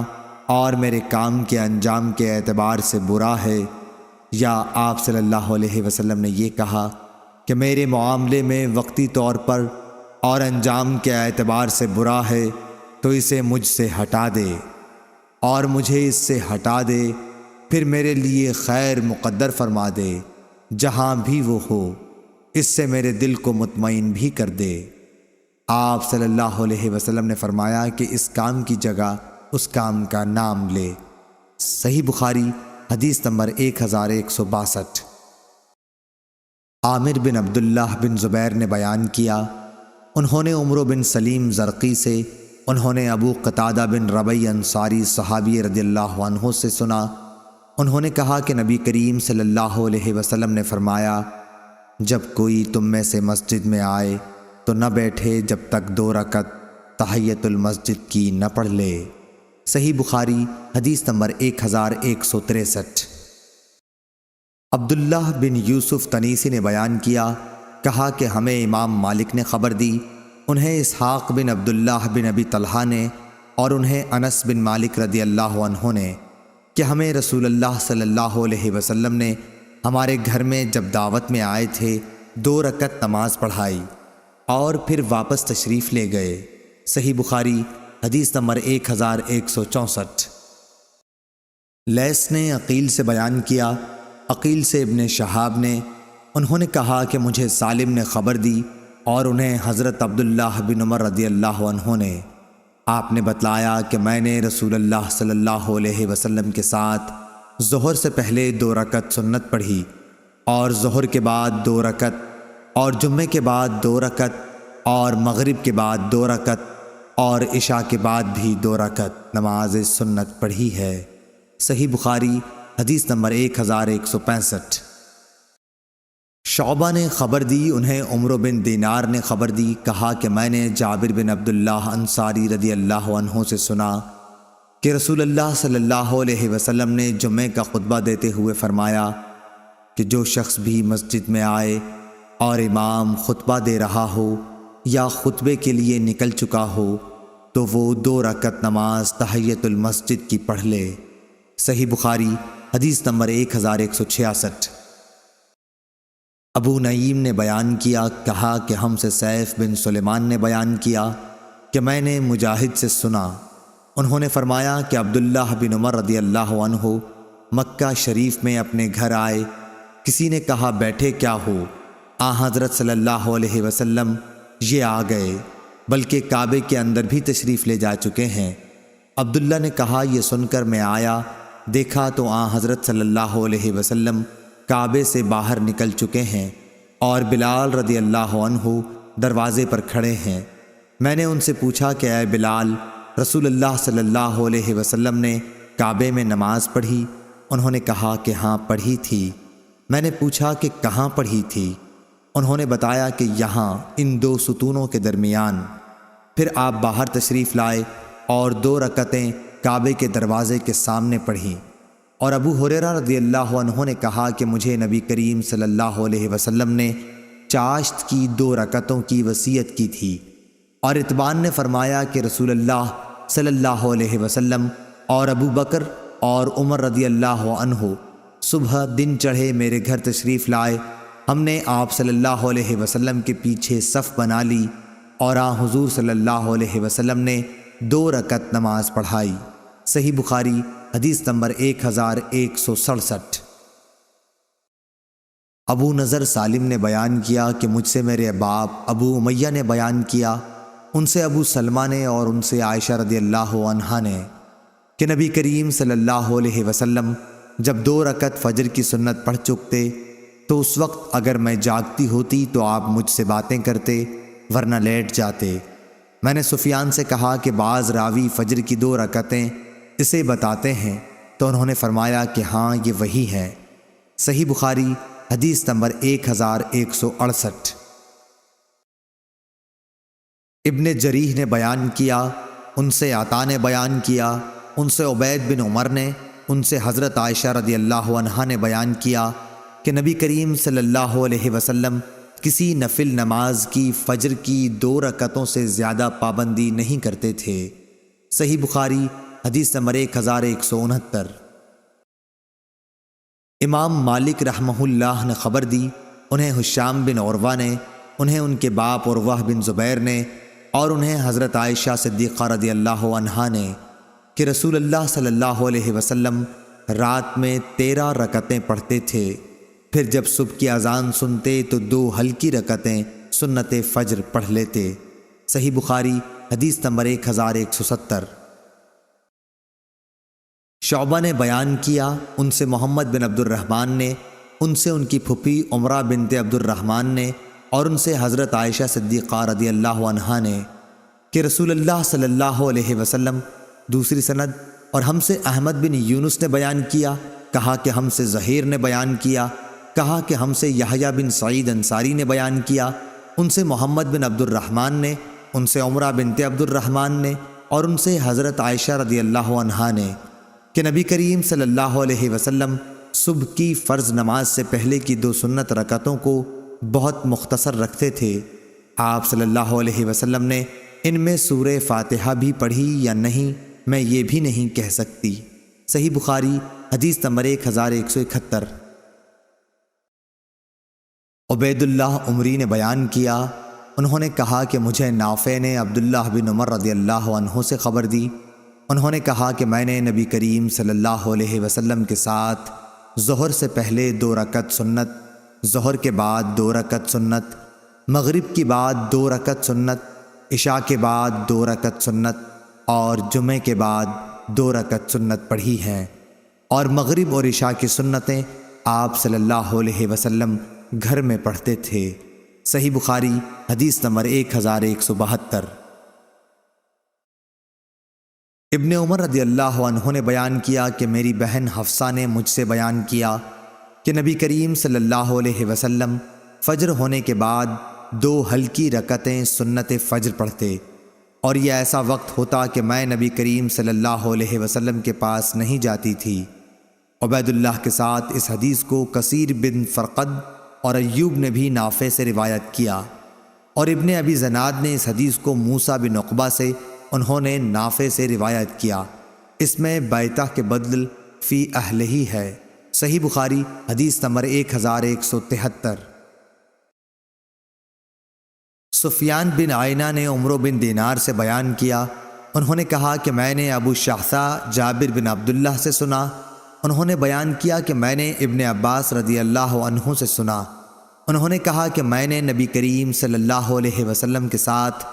اور میرے کام کے انجام کے اعتبار سے برا ہے، یا آپ صلی اللہ علیہ وسلم نے یہ کہا کہ میرے معاملے میں وقتی طور پر اور انجام کے اعتبار سے برا ہے، تو اسے مجھ سے ہٹا دے اور مجھے اس سے ہٹا دے، پھر میرے لیے خیر مقدر فرما دے جہاں بھی وہ ہو، اس سے میرے دل کو مطمئن بھی کر دے۔ آپ صلی اللہ علیہ وسلم نے فرمایا کہ اس کام کی جگہ اس کام کا نام لے۔ صحیح بخاری حدیث نمبر 1162۔ عامر بن عبداللہ بن زبیر نے بیان کیا، انہوں نے عمرو بن سلیم زرقی سے، انہوں نے ابو قتادہ بن ربیع انصاری صحابی رضی اللہ عنہ سے سنا، انہوں نے کہا کہ نبی کریم صلی اللہ علیہ وسلم نے فرمایا، جب کوئی تم میں سے مسجد میں آئے تو نہ بیٹھے جب تک 2 رکعت تحیت المسجد کی نہ پڑھ لے۔ صحیح بخاری حدیث نمبر 1163۔ عبداللہ بن یوسف تنیسی نے بیان کیا، کہا کہ ہمیں امام مالک نے خبر دی، انہیں اسحاق بن عبداللہ بن ابی طلحہ نے اور انہیں انس بن مالک رضی اللہ عنہ نے کہ ہمیں رسول اللہ صلی اللہ علیہ وسلم نے ہمارے گھر میں جب دعوت میں آئے تھے 2 رکعت نماز پڑھائی اور پھر واپس تشریف لے گئے۔ صحیح بخاری حدیث نمبر 1164۔ لیث نے عقیل سے بیان کیا، عقیل سے ابن شہاب نے، انہوں نے کہا کہ مجھے سالم نے خبر دی اور انہیں حضرت عبداللہ بن عمر رضی اللہ عنہ نے، آپ نے بتلایا کہ میں نے رسول اللہ صلی اللہ علیہ وسلم کے ساتھ ظہر سے پہلے 2 رکعت سنت پڑھی اور ظہر کے بعد 2 رکعت اور جمعے کے بعد 2 رکعت اور مغرب کے بعد 2 رکعت اور عشاء کے بعد بھی 2 رکعت نماز سنت پڑھی ہے۔ صحیح بخاری حدیث نمبر 1165۔ شعبہ نے خبر دی، انہیں عمرو بن دینار نے خبر دی، کہا کہ میں نے جابر بن عبداللہ انصاری رضی اللہ عنہ سے سنا کہ رسول اللہ صلی اللہ علیہ وسلم نے جمعے کا خطبہ دیتے ہوئے فرمایا کہ جو شخص بھی مسجد میں آئے اور امام خطبہ دے رہا ہو یا خطبے کے لیے نکل چکا ہو تو وہ 2 رکعت نماز تحیۃ المسجد کی پڑھ لے۔ صحیح بخاری حدیث نمبر 1166۔ ابو نعیم نے بیان کیا، کہا کہ ہم سے سیف بن سلیمان نے بیان کیا کہ میں نے مجاہد سے سنا، انہوں نے فرمایا کہ عبداللہ بن عمر رضی اللہ عنہ مکہ شریف میں اپنے گھر آئے، کسی نے کہا بیٹھے کیا ہو؟ حضرت صلی اللہ علیہ وسلم یہ آ گئے، بلکہ کعبے کے اندر بھی تشریف لے جا چکے ہیں۔ عبداللہ نے کہا یہ سن کر میں آیا، دیکھا تو حضرت صلی اللہ علیہ وسلم کعبے سے باہر نکل چکے ہیں اور بلال رضی اللہ عنہ دروازے پر کھڑے ہیں۔ میں نے ان سے پوچھا کہ اے بلال، رسول اللہ صلی اللہ علیہ وسلم نے کعبے میں نماز پڑھی؟ انہوں نے کہا کہ ہاں پڑھی تھی۔ میں نے پوچھا کہ کہاں پڑھی تھی؟ انہوں نے بتایا کہ یہاں ان 2 ستونوں کے درمیان۔ پھر آپ باہر تشریف لائے اور 2 رکعتیں کعبے کے دروازے کے سامنے پڑھیں۔ اور ابو ہریرہ رضی اللہ عنہ نے کہا کہ مجھے نبی کریم صلی اللہ علیہ وسلم نے چاشت کی 2 رکعتوں کی وصیت کی تھی، اور اتبان نے فرمایا کہ رسول اللہ صلی اللہ علیہ وسلم اور ابو بکر اور عمر رضی اللہ عنہ صبح دن چڑھے میرے گھر تشریف لائے، ہم نے آپ صلی اللہ علیہ وسلم کے پیچھے صف بنا لی اور حضور صلی اللہ علیہ وسلم نے 2 رکعت نماز پڑھائی۔ صحیح بخاری حدیث نمبر 1167۔ ابو نضر سالم نے بیان کیا کہ مجھ سے میرے باپ ابو امیہ نے بیان کیا، ان سے ابو سلمہ نے اور ان سے عائشہ رضی اللہ عنہا نے کہ نبی کریم صلی اللہ علیہ وسلم جب 2 رکعت فجر کی سنت پڑھ چکتے تو اس وقت اگر میں جاگتی ہوتی تو آپ مجھ سے باتیں کرتے، ورنہ لیٹ جاتے۔ میں نے سفیان سے کہا کہ بعض راوی فجر کی 2 رکعتیں اسے بتاتے ہیں، تو انہوں نے فرمایا کہ ہاں یہ وہی ہے۔ صحیح بخاری حدیث نمبر 1168۔ ابن جریح نے بیان کیا، ان سے عطا نے بیان کیا، ان سے عبید بن عمر نے، ان سے حضرت عائشہ رضی اللہ عنہا نے بیان کیا کہ نبی کریم صلی اللہ علیہ وسلم کسی نفل نماز کی فجر کی 2 رکعتوں سے زیادہ پابندی نہیں کرتے تھے۔ صحیح بخاری حدیث نمبر 1169۔ امام مالک رحمہ اللہ نے خبر دی، انہیں ہشام بن عروہ نے، انہیں ان کے باپ عروہ بن زبیر نے اور انہیں حضرت عائشہ صدیقہ رضی اللہ عنہا نے کہ رسول اللہ صلی اللہ علیہ وسلم رات میں 13 رکعتیں پڑھتے تھے، پھر جب صبح کی اذان سنتے تو 2 ہلکی رکعتیں سنت فجر پڑھ لیتے۔ صحیح بخاری حدیث نمبر 1170۔ شعبہ نے بیان کیا، ان سے محمد بن عبد الرحمن نے، ان سے ان کی پھپھی عمرہ بنت عبد الرحمن نے اور ان سے حضرت عائشہ صدیقہ رضی اللہ عنہا نے کہ رسول اللہ صلی اللہ علیہ وسلم۔ دوسری سند اور ہم سے احمد بن یونس نے بیان کیا، کہا کہ ہم سے زہیر نے بیان کیا، کہا کہ ہم سے یحییٰ بن سعید انصاری نے بیان کیا، ان سے محمد بن عبد الرحمن نے، ان سے عمرہ بنت عبد الرحمن نے اور ان سے حضرت عائشہ رضی اللہ عنہا نے کہ نبی کریم صلی اللہ علیہ وسلم صبح کی فرض نماز سے پہلے کی 2 سنت رکعتوں کو بہت مختصر رکھتے تھے۔ آپ صلی اللہ علیہ وسلم نے ان میں سورہ فاتحہ بھی پڑھی یا نہیں میں یہ بھی نہیں کہہ سکتی۔ صحیح بخاری حدیث نمبر 1171۔ عبید اللہ عمری نے بیان کیا، انہوں نے کہا کہ مجھے نافع نے عبداللہ بن عمر رضی اللہ عنہ سے خبر دی۔ انہوں نے کہا کہ میں نے نبی کریم صلی اللہ علیہ وسلم کے ساتھ ظہر سے پہلے 2 رکعت سنت، ظہر کے بعد 2 رکعت سنت، مغرب کی بعد 2 رکعت سنت، عشاء کے بعد 2 رکعت سنت اور جمعے کے بعد 2 رکعت سنت پڑھی ہیں، اور مغرب اور عشاء کی سنتیں آپ صلی اللہ علیہ وسلم گھر میں پڑھتے تھے۔ صحیح بخاری حدیث نمبر 1172۔ ابن عمر رضی اللہ عنہ نے بیان کیا کہ میری بہن حفصہ نے مجھ سے بیان کیا کہ نبی کریم صلی اللہ علیہ وسلم فجر ہونے کے بعد 2 ہلکی رکعتیں سنت فجر پڑھتے، اور یہ ایسا وقت ہوتا کہ میں نبی کریم صلی اللہ علیہ وسلم کے پاس نہیں جاتی تھی۔ عبید اللہ کے ساتھ اس حدیث کو کثیر بن فرقد اور ایوب نے بھی نافع سے روایت کیا، اور ابن ابی زناد نے اس حدیث کو موسیٰ بن عقبہ سے، انہوں نے نافع سے روایت کیا۔ اس میں بیتہ کے بدل فی اہلہ ہے۔ صحیح بخاری حدیث نمبر 1173۔ سفیان بن عینہ نے عمرو بن دینار سے بیان کیا، انہوں نے کہا کہ میں نے ابو شعثاء جابر بن عبداللہ سے سنا، انہوں نے بیان کیا کہ میں نے ابن عباس رضی اللہ عنہ سے سنا، انہوں نے کہا کہ میں نے نبی کریم صلی اللہ علیہ وسلم کے ساتھ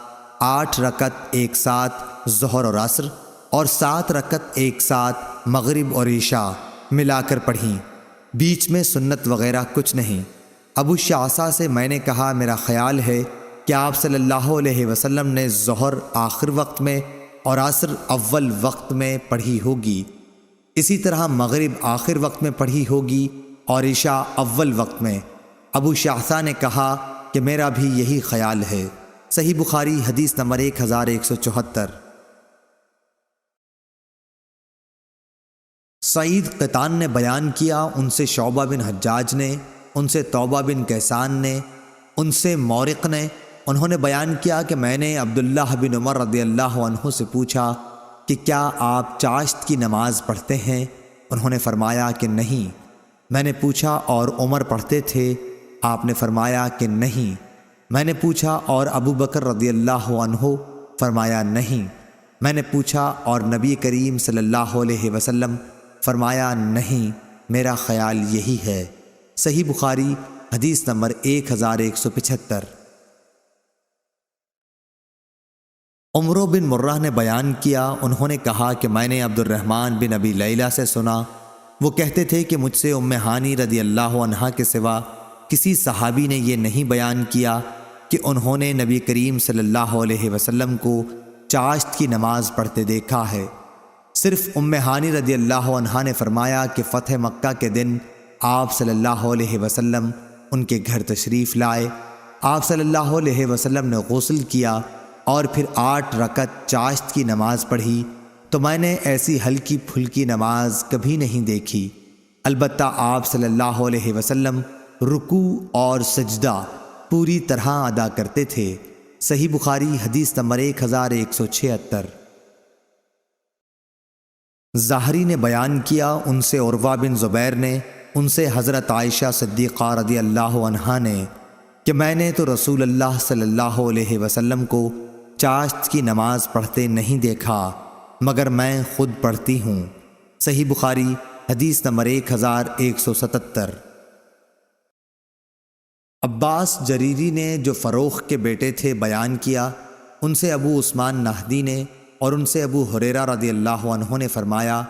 8 رکعت ایک ساتھ ظہر اور عصر اور 7 رکعت ایک ساتھ مغرب اور عشاء ملا کر پڑھیں، بیچ میں سنت وغیرہ کچھ نہیں۔ ابو شعثاء سے میں نے کہا میرا خیال ہے کہ آپ صلی اللہ علیہ وسلم نے ظہر آخر وقت میں اور عصر اول وقت میں پڑھی ہوگی، اسی طرح مغرب آخر وقت میں پڑھی ہوگی اور عشاء اول وقت میں۔ ابو شعثاء نے کہا کہ میرا بھی یہی خیال ہے۔ صحیح بخاری حدیث نمبر 1174۔ سعید قطان نے بیان کیا، ان سے شعبہ بن حجاج نے، ان سے توبہ بن کیسان نے، ان سے مورق نے، انہوں نے بیان کیا کہ میں نے عبداللہ بن عمر رضی اللہ عنہ سے پوچھا کہ کیا آپ چاشت کی نماز پڑھتے ہیں؟ انہوں نے فرمایا کہ نہیں۔ میں نے پوچھا اور عمر پڑھتے تھے؟ آپ نے فرمایا کہ نہیں۔ میں نے پوچھا اور ابو بکر رضی اللہ عنہ؟ فرمایا نہیں۔ میں نے پوچھا اور نبی کریم صلی اللہ علیہ وسلم؟ فرمایا نہیں، میرا خیال یہی ہے۔ صحیح بخاری حدیث نمبر 1175۔ عمرو بن مرہ نے بیان کیا، انہوں نے کہا کہ میں نے عبد الرحمن بن ابی لیلہ سے سنا، وہ کہتے تھے کہ مجھ سے ام ہانی رضی اللہ عنہا کے سوا کسی صحابی نے یہ نہیں بیان کیا کہ انہوں نے نبی کریم صلی اللہ علیہ وسلم کو چاشت کی نماز پڑھتے دیکھا ہے۔ صرف ام ہانی رضی اللہ عنہا نے فرمایا کہ فتح مکہ کے دن آپ صلی اللہ علیہ وسلم ان کے گھر تشریف لائے، آپ صلی اللہ علیہ وسلم نے غسل کیا اور پھر 8 رکعت چاشت کی نماز پڑھی، تو میں نے ایسی ہلکی پھلکی نماز کبھی نہیں دیکھی۔ البتہ آپ صلی اللہ علیہ وسلم رکوع اور سجدہ پوری طرح ادا کرتے تھے۔ صحیح بخاری حدیث نمبر 1176۔ ظاہری نے بیان کیا، ان سے عروہ بن زبیر نے، ان سے حضرت عائشہ صدیقہ رضی اللہ عنہا نے کہ میں نے تو رسول اللہ صلی اللہ علیہ وسلم کو چاشت کی نماز پڑھتے نہیں دیکھا مگر میں خود پڑھتی ہوں۔ صحیح بخاری حدیث نمبر 1177۔ عباس جریری نے جو فروخ کے بیٹے تھے بیان کیا، ان سے ابو عثمان نہدی نے اور ان سے ابو ہریرہ رضی اللہ عنہ نے فرمایا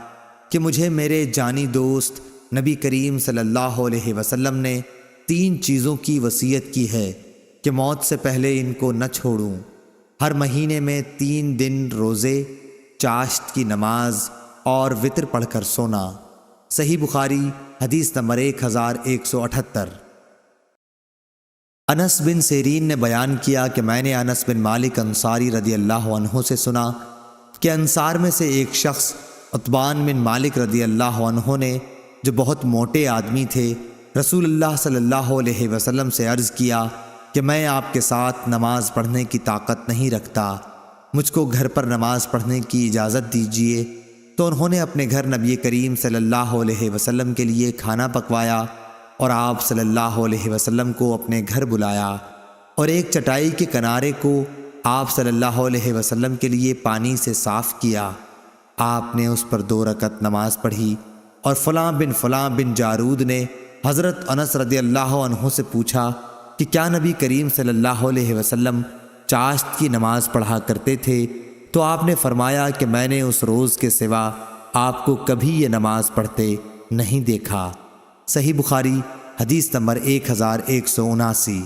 کہ مجھے میرے جانی دوست نبی کریم صلی اللہ علیہ وسلم نے 3 چیزوں کی وصیت کی ہے کہ موت سے پہلے ان کو نہ چھوڑوں: ہر مہینے میں 3 دن روزے، چاشت کی نماز اور وتر پڑھ کر سونا۔ صحیح بخاری حدیث نمبر 1178۔ انس بن سیرین نے بیان کیا کہ میں نے انس بن مالک انصاری رضی اللہ عنہ سے سنا، کہ انصار میں سے ایک شخص عتبان بن مالک رضی اللہ عنہ نے، جو بہت موٹے آدمی تھے، رسول اللہ صلی اللہ علیہ وسلم سے عرض کیا کہ میں آپ کے ساتھ نماز پڑھنے کی طاقت نہیں رکھتا، مجھ کو گھر پر نماز پڑھنے کی اجازت دیجیے۔ تو انہوں نے اپنے گھر نبی کریم صلی اللہ علیہ وسلم کے لیے کھانا پکوایا اور آپ صلی اللہ علیہ وسلم کو اپنے گھر بلایا، اور ایک چٹائی کے کنارے کو آپ صلی اللہ علیہ وسلم کے لیے پانی سے صاف کیا۔ آپ نے اس پر 2 رکعت نماز پڑھی، اور فلاں بن جارود نے حضرت انس رضی اللہ عنہ سے پوچھا کہ کیا نبی کریم صلی اللہ علیہ وسلم چاشت کی نماز پڑھا کرتے تھے؟ تو آپ نے فرمایا کہ میں نے اس روز کے سوا آپ کو کبھی یہ نماز پڑھتے نہیں دیکھا۔ صحیح بخاری حدیث نمبر 1179۔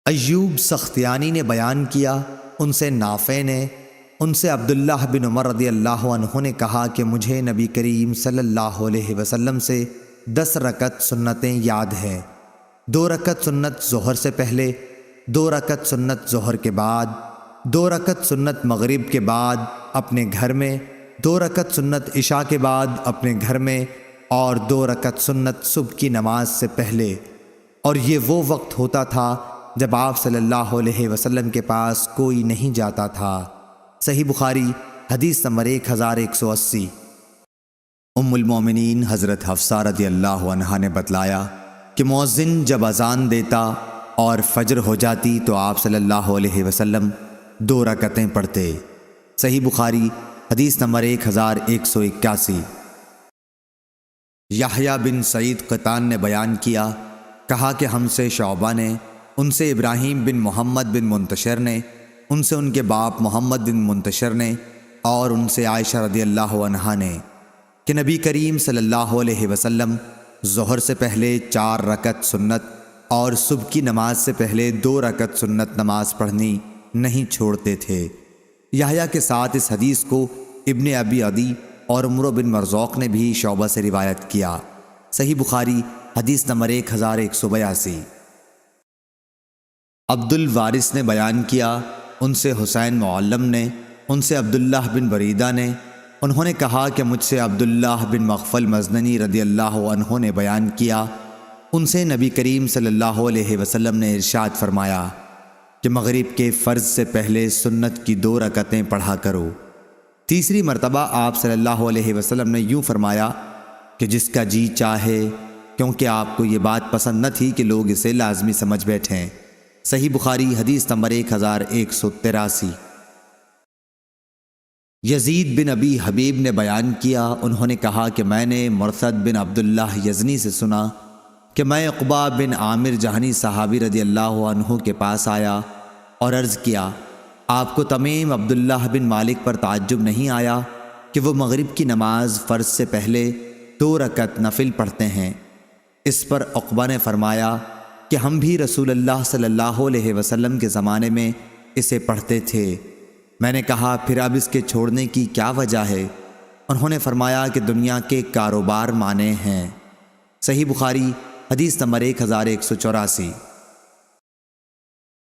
ایوب سختیانی نے بیان کیا، ان سے نافع نے، ان سے عبداللہ بن عمر رضی اللہ عنہ نے کہا کہ مجھے نبی کریم صلی اللہ علیہ وسلم سے 10 رکعت سنتیں یاد ہیں۔ 2 رکعت سنت ظہر سے پہلے، 2 رکعت سنت ظہر کے بعد، 2 رکعت سنت مغرب کے بعد اپنے گھر میں، 2 رکعت سنت عشاء کے بعد اپنے گھر میں، اور 2 رکعت سنت صبح کی نماز سے پہلے۔ اور یہ وہ وقت ہوتا تھا جب آپ صلی اللہ علیہ وسلم کے پاس کوئی نہیں جاتا تھا۔ صحیح بخاری حدیث نمبر 1180۔ ام المومنین حضرت حفصہ رضی اللہ عنہا نے بتلایا کہ مؤذن جب اذان دیتا اور فجر ہو جاتی تو آپ صلی اللہ علیہ وسلم 2 رکعتیں پڑھتے۔ صحیح بخاری حدیث نمبر 1181۔ یحییٰ بن سعید قطان نے بیان کیا، کہا کہ ہم سے شعبہ نے، ان سے ابراہیم بن محمد بن منتشر نے، ان سے ان کے باپ محمد بن منتشر نے، اور ان سے عائشہ رضی اللہ عنہا نے، کہ نبی کریم صلی اللہ علیہ وسلم ظہر سے پہلے 4 رکعت سنت اور صبح کی نماز سے پہلے 2 رکعت سنت نماز پڑھنی نہیں چھوڑتے تھے۔ یحییٰ کے ساتھ اس حدیث کو ابن ابی عدی اور عمرو بن مرزوق نے بھی شعبہ سے روایت کیا۔ صحیح بخاری حدیث نمبر 1182۔ عبد الوارث نے بیان کیا، ان سے حسین معلم نے، ان سے عبداللہ بن بریدہ نے، انہوں نے کہا کہ مجھ سے عبداللہ بن مغفل مزنی رضی اللہ عنہ نے بیان کیا، ان سے نبی کریم صلی اللہ علیہ وسلم نے ارشاد فرمایا کہ مغرب کے فرض سے پہلے سنت کی 2 رکعتیں پڑھا کرو۔ تیسری مرتبہ آپ صلی اللہ علیہ وسلم نے یوں فرمایا کہ جس کا جی چاہے، کیونکہ آپ کو یہ بات پسند نہ تھی کہ لوگ اسے لازمی سمجھ بیٹھیں۔ صحیح بخاری حدیث نمبر 1183۔ یزید بن ابی حبیب نے بیان کیا، انہوں نے کہا کہ میں نے مرثد بن عبداللہ یزنی سے سنا کہ میں عقبہ بن عامر جہنی صحابی رضی اللہ عنہ کے پاس آیا اور عرض کیا، آپ کو تمیم عبداللہ بن مالک پر تعجب نہیں آیا کہ وہ مغرب کی نماز فرض سے پہلے 2 رکعت نفل پڑھتے ہیں؟ اس پر عقبہ نے فرمایا کہ ہم بھی رسول اللہ صلی اللہ علیہ وسلم کے زمانے میں اسے پڑھتے تھے۔ میں نے کہا پھر اب اس کے چھوڑنے کی کیا وجہ ہے؟ انہوں نے فرمایا کہ دنیا کے کاروبار مانے ہیں۔ صحیح بخاری حدیث نمبر 1184۔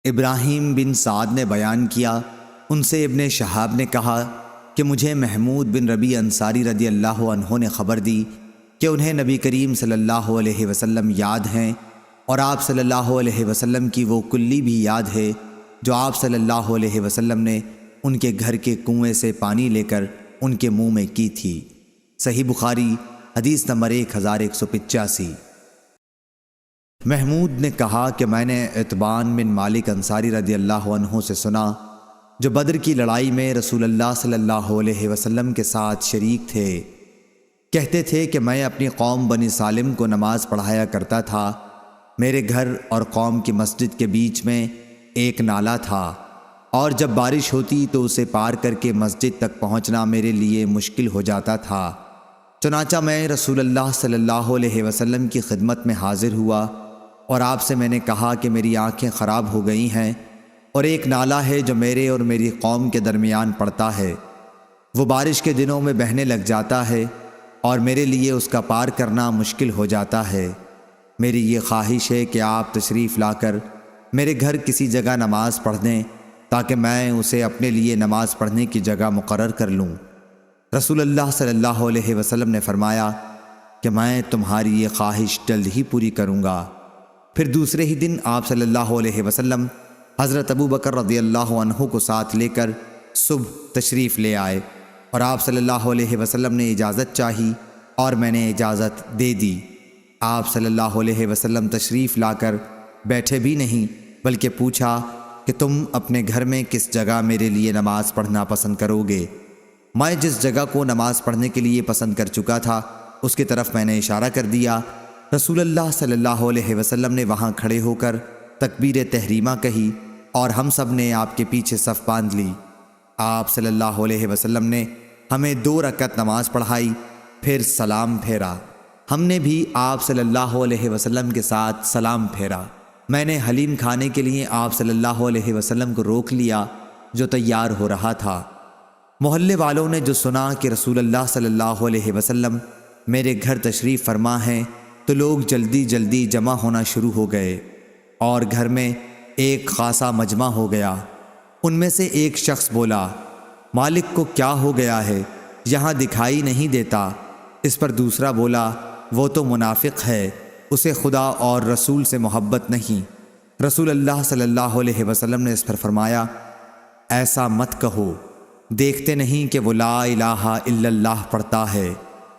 ابراہیم بن سعد نے بیان کیا، ان سے ابن شہاب نے کہا کہ مجھے محمود بن ربی انصاری رضی اللہ عنہ نے خبر دی کہ انہیں نبی کریم صلی اللہ علیہ وسلم یاد ہیں، اور آپ صلی اللہ علیہ وسلم کی وہ کلی بھی یاد ہے جو آپ صلی اللہ علیہ وسلم نے ان کے گھر کے کنویں سے پانی لے کر ان کے منہ میں کی تھی۔ صحیح بخاری حدیث نمبر 1185۔ محمود نے کہا کہ میں نے عتبان بن مالک انصاری رضی اللہ عنہ سے سنا، جو بدر کی لڑائی میں رسول اللہ صلی اللہ علیہ وسلم کے ساتھ شریک تھے، کہتے تھے کہ میں اپنی قوم بنی سالم کو نماز پڑھایا کرتا تھا۔ میرے گھر اور قوم کی مسجد کے بیچ میں ایک نالا تھا، اور جب بارش ہوتی تو اسے پار کر کے مسجد تک پہنچنا میرے لیے مشکل ہو جاتا تھا۔ چنانچہ میں رسول اللہ صلی اللہ علیہ وسلم کی خدمت میں حاضر ہوا اور آپ سے میں نے کہا کہ میری آنکھیں خراب ہو گئی ہیں، اور ایک نالا ہے جو میرے اور میری قوم کے درمیان پڑتا ہے، وہ بارش کے دنوں میں بہنے لگ جاتا ہے اور میرے لیے اس کا پار کرنا مشکل ہو جاتا ہے۔ میری یہ خواہش ہے کہ آپ تشریف لا کر میرے گھر کسی جگہ نماز پڑھ دیں تاکہ میں اسے اپنے لیے نماز پڑھنے کی جگہ مقرر کر لوں۔ رسول اللہ صلی اللہ علیہ وسلم نے فرمایا کہ میں تمہاری یہ خواہش جلد ہی پوری کروں گا۔ پھر دوسرے ہی دن آپ صلی اللہ علیہ وسلم حضرت ابو بکر رضی اللہ عنہ کو ساتھ لے کر صبح تشریف لے آئے، اور آپ صلی اللہ علیہ وسلم نے اجازت چاہی اور میں نے اجازت دے دی۔ آپ صلی اللہ علیہ وسلم تشریف لا کر بیٹھے بھی نہیں، بلکہ پوچھا کہ تم اپنے گھر میں کس جگہ میرے لیے نماز پڑھنا پسند کرو گے؟ میں جس جگہ کو نماز پڑھنے کے لیے پسند کر چکا تھا اس کی طرف میں نے اشارہ کر دیا۔ رسول اللہ صلی اللہ علیہ وسلم نے وہاں کھڑے ہو کر تکبیر تحریمہ کہی اور ہم سب نے آپ کے پیچھے صف باندھ لی۔ آپ صلی اللہ علیہ وسلم نے ہمیں 2 رکعت نماز پڑھائی، پھر سلام پھیرا۔ ہم نے بھی آپ صلی اللہ علیہ وسلم کے ساتھ سلام پھیرا۔ میں نے حلیم کھانے کے لیے آپ صلی اللہ علیہ وسلم کو روک لیا جو تیار ہو رہا تھا۔ محلے والوں نے جو سنا کہ رسول اللہ صلی اللہ علیہ وسلم میرے گھر تشریف فرما ہیں تو لوگ جلدی جلدی جمع ہونا شروع ہو گئے اور گھر میں ایک خاصا مجمع ہو گیا۔ ان میں سے ایک شخص بولا، مالک کو کیا ہو گیا ہے، یہاں دکھائی نہیں دیتا۔ اس پر دوسرا بولا، وہ تو منافق ہے، اسے خدا اور رسول سے محبت نہیں۔ رسول اللہ صلی اللہ علیہ وسلم نے اس پر فرمایا، ایسا مت کہو، دیکھتے نہیں کہ وہ لا الہ الا اللہ پڑھتا ہے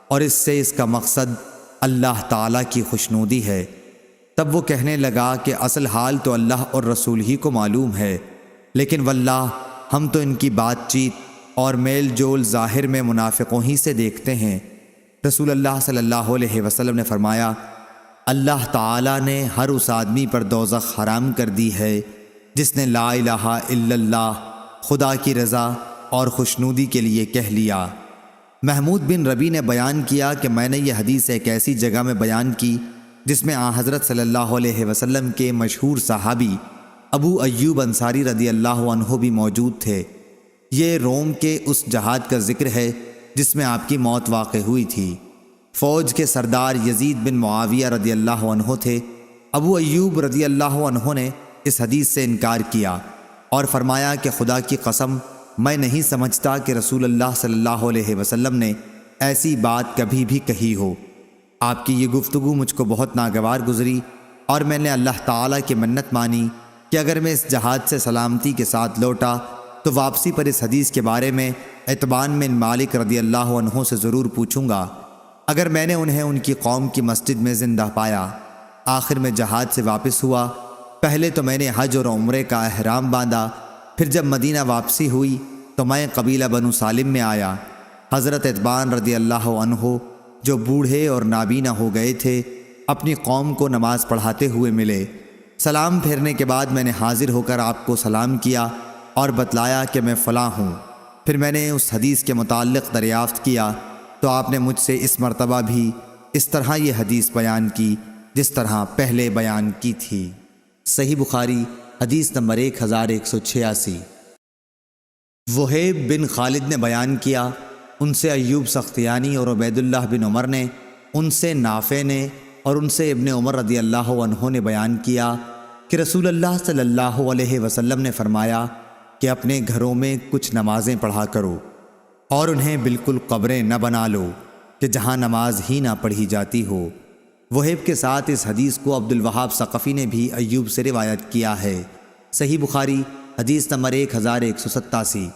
اور اس سے اس کا مقصد اللہ تعالیٰ کی خوشنودی ہے۔ تب وہ کہنے لگا کہ اصل حال تو اللہ اور رسول ہی کو معلوم ہے، لیکن واللہ ہم تو ان کی بات چیت اور میل جول ظاہر میں منافقوں ہی سے دیکھتے ہیں۔ رسول اللہ صلی اللہ علیہ وسلم نے فرمایا، اللہ تعالیٰ نے ہر اس آدمی پر دوزخ حرام کر دی ہے جس نے لا الہ الا اللہ خدا کی رضا اور خوشنودی کے لیے کہہ لیا۔ محمود بن ربی نے بیان کیا کہ میں نے یہ حدیث ایک ایسی جگہ میں بیان کی جس میں آن حضرت صلی اللہ علیہ وسلم کے مشہور صحابی ابو ایوب انصاری رضی اللہ عنہ بھی موجود تھے۔ یہ روم کے اس جہاد کا ذکر ہے جس میں آپ کی موت واقع ہوئی تھی۔ فوج کے سردار یزید بن معاویہ رضی اللہ عنہ تھے۔ ابو ایوب رضی اللہ عنہ نے اس حدیث سے انکار کیا اور فرمایا کہ خدا کی قسم میں نہیں سمجھتا کہ رسول اللہ صلی اللہ علیہ وسلم نے ایسی بات کبھی بھی کہی ہو۔ آپ کی یہ گفتگو مجھ کو بہت ناگوار گزری اور میں نے اللہ تعالیٰ کی منت مانی کہ اگر میں اس جہاد سے سلامتی کے ساتھ لوٹا تو واپسی پر اس حدیث کے بارے میں اعتبان بن مالک رضی اللہ عنہ سے ضرور پوچھوں گا۔ اگر میں نے انہیں ان کی قوم کی مسجد میں زندہ پایا۔ آخر میں جہاد سے واپس ہوا۔ پہلے تو میں نے حج اور عمرے کا احرام باندھا، پھر جب مدینہ واپسی ہوئی تو میں قبیلہ بنو سالم میں آیا۔ حضرت اعتبان رضی اللہ عنہ جو بوڑھے اور نابینا ہو گئے تھے اپنی قوم کو نماز پڑھاتے ہوئے ملے۔ سلام پھیرنے کے بعد میں نے حاضر ہو کر آپ کو سلام کیا اور بتلایا کہ میں فلاں ہوں۔ پھر میں نے اس حدیث کے متعلق دریافت کیا تو آپ نے مجھ سے اس مرتبہ بھی اس طرح یہ حدیث بیان کی جس طرح پہلے بیان کی تھی۔ صحیح بخاری حدیث نمبر 1186۔ وہیب بن خالد نے بیان کیا، ان سے ایوب سختیانی اور عبید اللہ بن عمر نے، ان سے نافع نے اور ان سے ابن عمر رضی اللہ عنہ نے بیان کیا کہ رسول اللہ صلی اللہ علیہ وسلم نے فرمایا کہ اپنے گھروں میں کچھ نمازیں پڑھا کرو اور انہیں بالکل قبریں نہ بنا لو کہ جہاں نماز ہی نہ پڑھی جاتی ہو۔ وہیب کے ساتھ اس حدیث کو عبد الوہاب ثقفی نے بھی ایوب سے روایت کیا ہے۔ صحیح بخاری حدیث نمبر 1187۔